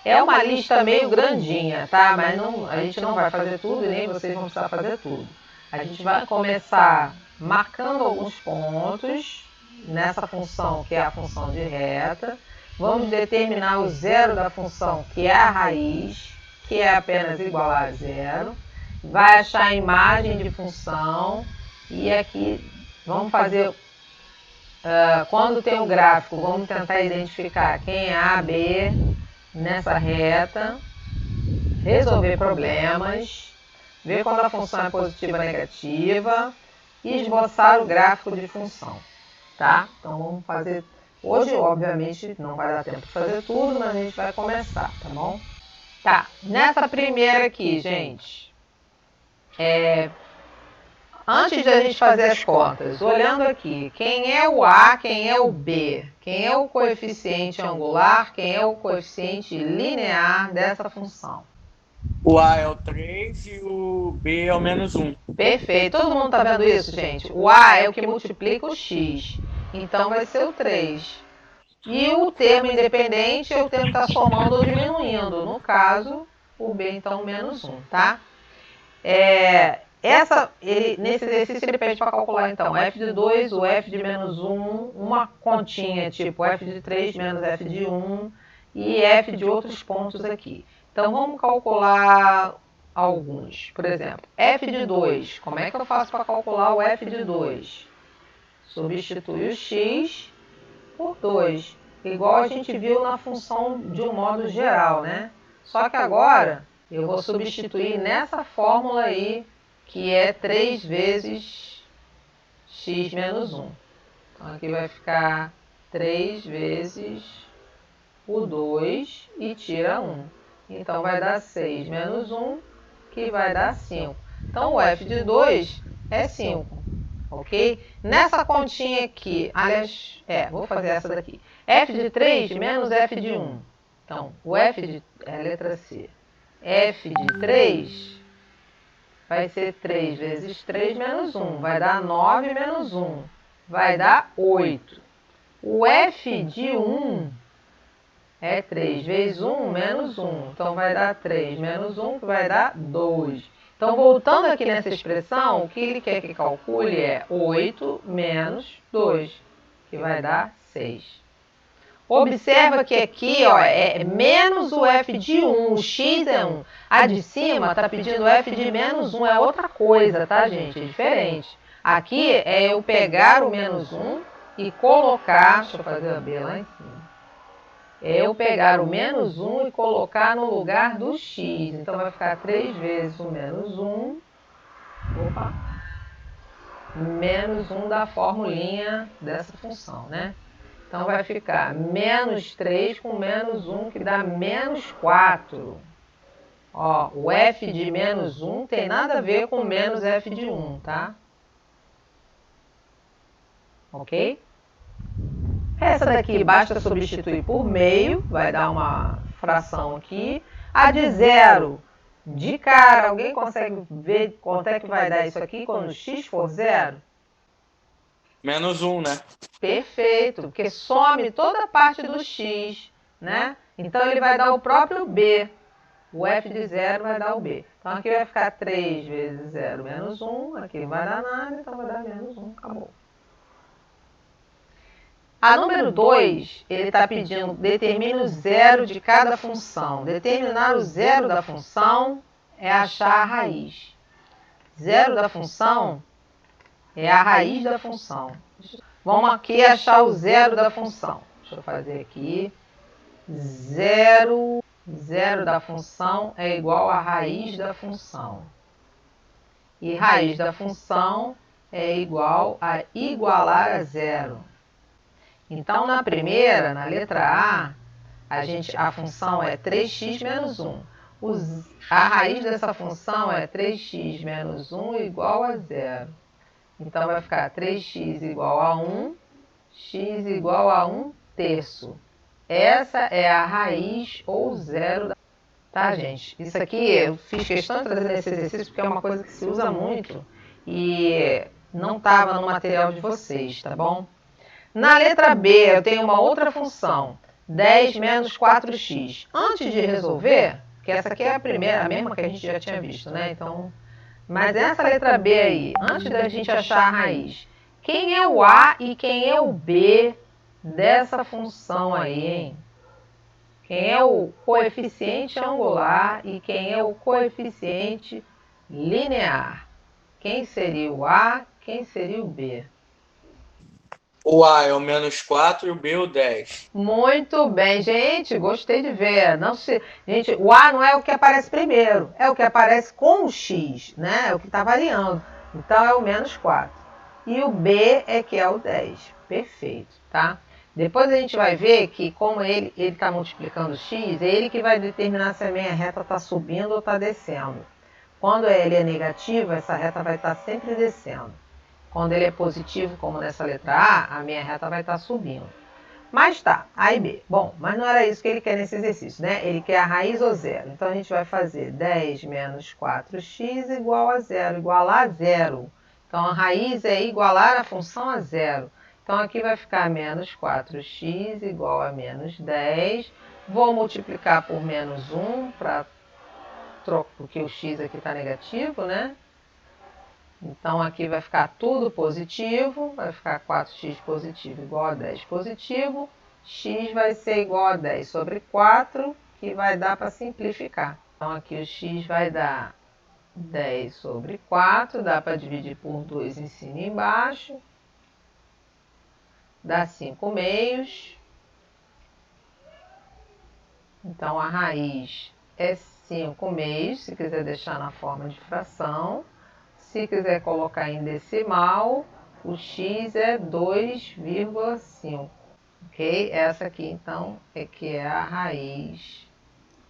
[SPEAKER 1] É uma lista meio grandinha, tá? Mas a gente não vai fazer tudo e nem vocês vão precisar fazer tudo. A gente vai começar marcando alguns pontos nessa função, que é a função de reta. Vamos determinar o zero da função, que é a raiz, que é apenas igual a zero. Vai achar a imagem de função. E aqui vamos fazer, quando tem o gráfico, vamos tentar identificar quem é A, B nessa reta. Resolver problemas. Ver quando a função é positiva ou negativa. E esboçar o gráfico de função. Tá? Então vamos fazer. Hoje, obviamente, não vai dar tempo de fazer tudo, mas a gente vai começar, tá bom? Tá, nessa primeira aqui, gente, antes da gente fazer as contas, olhando aqui, quem é o A, quem é o B, quem é o coeficiente angular, quem é o coeficiente linear dessa função?
[SPEAKER 4] O A é o 3 e o B é o menos 1.
[SPEAKER 1] Perfeito, todo mundo tá vendo isso, gente? O A é o que multiplica o x. Então, vai ser o 3. E o termo independente é o termo que está somando ou diminuindo. No caso, o B, então, menos 1, tá? Nesse exercício, ele pede para calcular, então, f de 2, o f de menos 1, uma continha, tipo f de 3 menos f de 1, e f de outros pontos aqui. Então, vamos calcular alguns. Por exemplo, f de 2. Como é que eu faço para calcular o f de 2? Substitui o x por 2, igual a gente viu na função de um modo geral, né? Só que agora eu vou substituir nessa fórmula aí, que é 3 vezes x menos 1. Então aqui vai ficar 3 vezes o 2 e tira 1. Então vai dar 6 menos 1, que vai dar 5. Então o f de 2 é 5. Ok? Nessa continha aqui, aliás, vou fazer essa daqui. F de 3 menos F de 1. Então, o F de, letra C. F de 3 vai ser 3 vezes 3 menos 1. Vai dar 9 menos 1. Vai dar 8. O F de 1 é 3 vezes 1 menos 1. Então, vai dar 3 menos 1, que vai dar 2. Então, voltando aqui nessa expressão, o que ele quer que calcule é 8 menos 2, que vai dar 6. Observa que aqui, ó, é menos o f de 1, o x é 1. A de cima está pedindo f de menos 1, é outra coisa, tá, gente? É diferente. Aqui é eu pegar o menos 1 e colocar, deixa eu fazer a B lá em cima. É eu pegar o menos 1 e colocar no lugar do x. Então, vai ficar 3 vezes o menos 1. Menos 1 da formulinha dessa função, né? Então, vai ficar menos 3 com menos 1, que dá menos 4. Ó, o f de menos 1 tem nada a ver com menos f de 1, tá? Ok? Essa daqui basta substituir por meio, vai dar uma fração aqui. A de 0, de cara, alguém consegue ver quanto é que vai dar isso aqui quando x for 0?
[SPEAKER 4] Menos 1, né?
[SPEAKER 1] Perfeito, porque some toda a parte do x, né? Então ele vai dar o próprio b. O f de 0 vai dar o b. Então aqui vai ficar 3 vezes 0 menos 1. Aqui não vai dar nada, então vai dar menos 1. Acabou. A número 2, ele está pedindo determine o zero de cada função. Determinar o zero da função é achar a raiz. Zero da função é a raiz da função. Vamos aqui achar o zero da função. Deixa eu fazer aqui. Zero da função é igual a raiz da função. E raiz da função é igual a igualar a zero. Então, na primeira, na letra A, a função é 3x menos 1. A raiz dessa função é 3x menos 1 igual a zero. Então, vai ficar 3x igual a 1, x igual a 1 terço. Essa é a raiz ou zero da... Tá, gente? Isso aqui eu fiz questão de trazer nesse exercício porque é uma coisa que se usa muito e não estava no material de vocês, tá bom? Na letra B, eu tenho uma outra função, 10 menos 4x. Antes de resolver, que essa aqui é a primeira, a mesma que a gente já tinha visto, né? Então, mas essa letra B aí, antes da gente achar a raiz, quem é o A e quem é o B dessa função aí, hein? Quem é o coeficiente angular e quem é o coeficiente linear? Quem seria o A, quem seria o B?
[SPEAKER 4] O A é o menos 4 e o B é o 10.
[SPEAKER 1] Muito bem, gente, gostei de ver. Gente, o A não é o que aparece primeiro, é o que aparece com o X, né? É o que está variando. Então é o menos 4. E o B é que é o 10. Perfeito, tá? Depois a gente vai ver que como ele está multiplicando o X, é ele que vai determinar se a minha reta está subindo ou está descendo. Quando ele é negativo, essa reta vai estar sempre descendo. Quando ele é positivo, como nessa letra A, a minha reta vai estar subindo. Mas tá, A e B. Bom, mas não era isso que ele quer nesse exercício, né? Ele quer a raiz ou zero. Então a gente vai fazer 10 menos 4x igual a zero, igualar a zero. Então a raiz é igualar a função a zero. Então aqui vai ficar menos 4x igual a menos 10. Vou multiplicar por menos 1, porque o x aqui está negativo, né? Então, aqui vai ficar tudo positivo, vai ficar 4x positivo igual a 10 positivo, x vai ser igual a 10 sobre 4, que vai dar para simplificar. Então, aqui o x vai dar 10 sobre 4, dá para dividir por 2 em cima e embaixo, dá 5 meios. Então, a raiz é 5 meios, se quiser deixar na forma de fração. Se quiser colocar em decimal, o x é 2,5. Ok? Essa aqui, então, é que é a raiz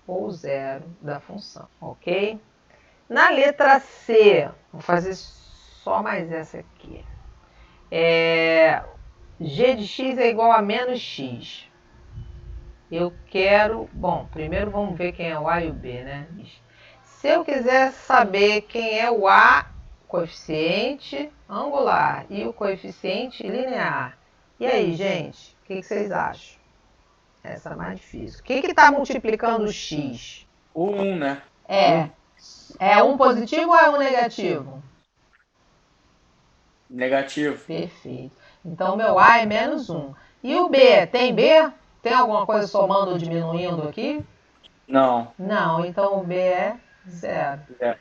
[SPEAKER 1] ou zero da função. Ok? Na letra C, vou fazer só mais essa aqui. G de x é igual a menos x. Eu quero... Bom, primeiro vamos ver quem é o A e o B, né? Se eu quiser saber quem é o A, coeficiente angular, e o coeficiente linear. E aí, gente, o que vocês acham? Essa é mais difícil. O que está multiplicando o x?
[SPEAKER 4] O 1, né?
[SPEAKER 1] É um positivo ou é um negativo?
[SPEAKER 4] Negativo.
[SPEAKER 1] Perfeito. Então, meu A é menos 1. E o B? Tem B? Tem alguma coisa somando ou diminuindo aqui?
[SPEAKER 4] Não.
[SPEAKER 1] Não, então o B é 0.
[SPEAKER 4] É.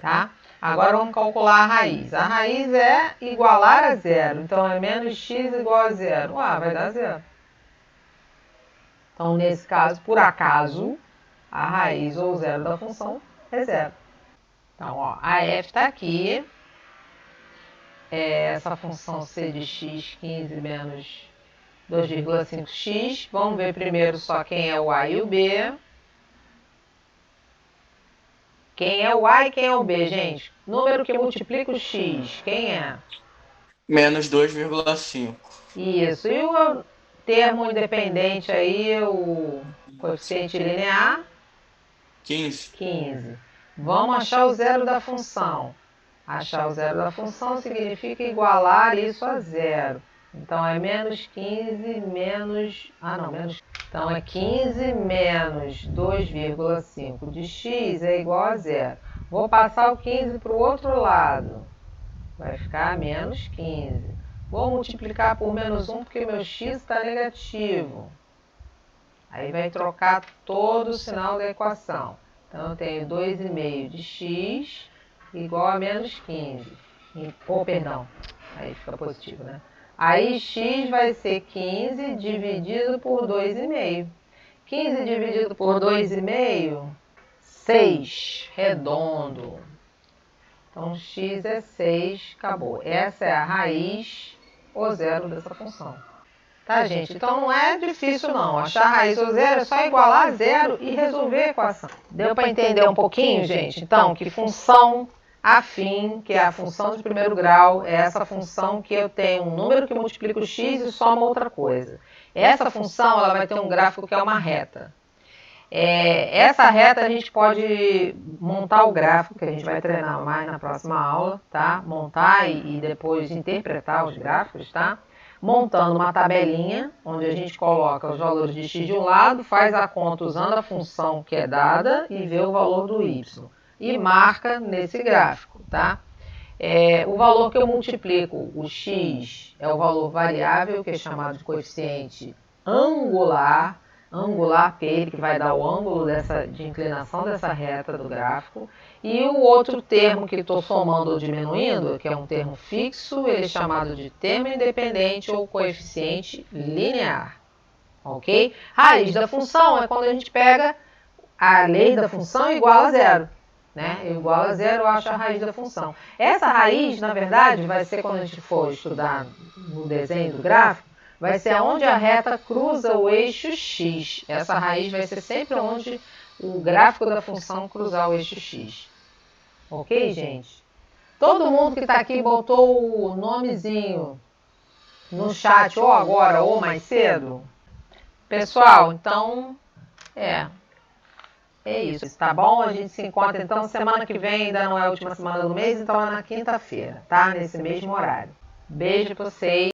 [SPEAKER 1] Tá? Agora vamos calcular a raiz. A raiz é igualar a zero. Então é menos x igual a zero. Vai dar zero. Então, nesse caso, por acaso, a raiz ou zero da função é zero. Então, ó, a f está aqui. Essa função c de x 15 menos 2,5x. Vamos ver primeiro só quem é o A e o B. Quem é o A e quem é o B, gente? Número que multiplica o x, quem é?
[SPEAKER 4] Menos 2,5.
[SPEAKER 1] Isso. E o termo independente aí, o coeficiente linear?
[SPEAKER 4] 15.
[SPEAKER 1] 15. Vamos achar o zero da função. Achar o zero da função significa igualar isso a zero. Então, é menos 15 menos... Então, é 15 menos 2,5 de x é igual a zero. Vou passar o 15 para o outro lado. Vai ficar menos 15. Vou multiplicar por menos 1 porque meu x está negativo. Aí vai trocar todo o sinal da equação. Então, eu tenho 2,5 de x igual a menos 15. Perdão. Aí fica positivo, né? Aí x vai ser 15 dividido por 2,5. 15 dividido por 2,5, 6, redondo. Então, x é 6, acabou. Essa é a raiz ou zero dessa função. Tá, gente? Então, não é difícil, não. Achar a raiz ou zero é só igualar a zero e resolver a equação. Deu para entender um pouquinho, gente? Então, que função afim, que é a função de primeiro grau, é essa função que eu tenho um número que multiplica o x e soma outra coisa. Essa função ela vai ter um gráfico que é uma reta. Essa reta a gente pode montar o gráfico, que a gente vai treinar mais na próxima aula, tá? Montar e depois interpretar os gráficos, tá? Montando uma tabelinha, onde a gente coloca os valores de x de um lado, faz a conta usando a função que é dada e vê o valor do y. E marca nesse gráfico, tá? O valor que eu multiplico, o x, é o valor variável, que é chamado de coeficiente angular. Angular, que é ele que vai dar o ângulo de inclinação dessa reta do gráfico. E o outro termo que estou somando ou diminuindo, que é um termo fixo, ele é chamado de termo independente ou coeficiente linear. Ok? Raiz da função é quando a gente pega a lei da função igual a zero. Né? Igual a zero, eu acho a raiz da função. Essa raiz, na verdade, vai ser quando a gente for estudar no desenho do gráfico, vai ser onde a reta cruza o eixo x. Essa raiz vai ser sempre onde o gráfico da função cruzar o eixo x. Ok, gente? Todo mundo que está aqui botou o nomezinho no chat, ou agora ou mais cedo? Pessoal, então, é isso, tá bom? A gente se encontra, então, semana que vem, ainda não é a última semana do mês, então é na quinta-feira, tá? Nesse mesmo horário. Beijo pra vocês.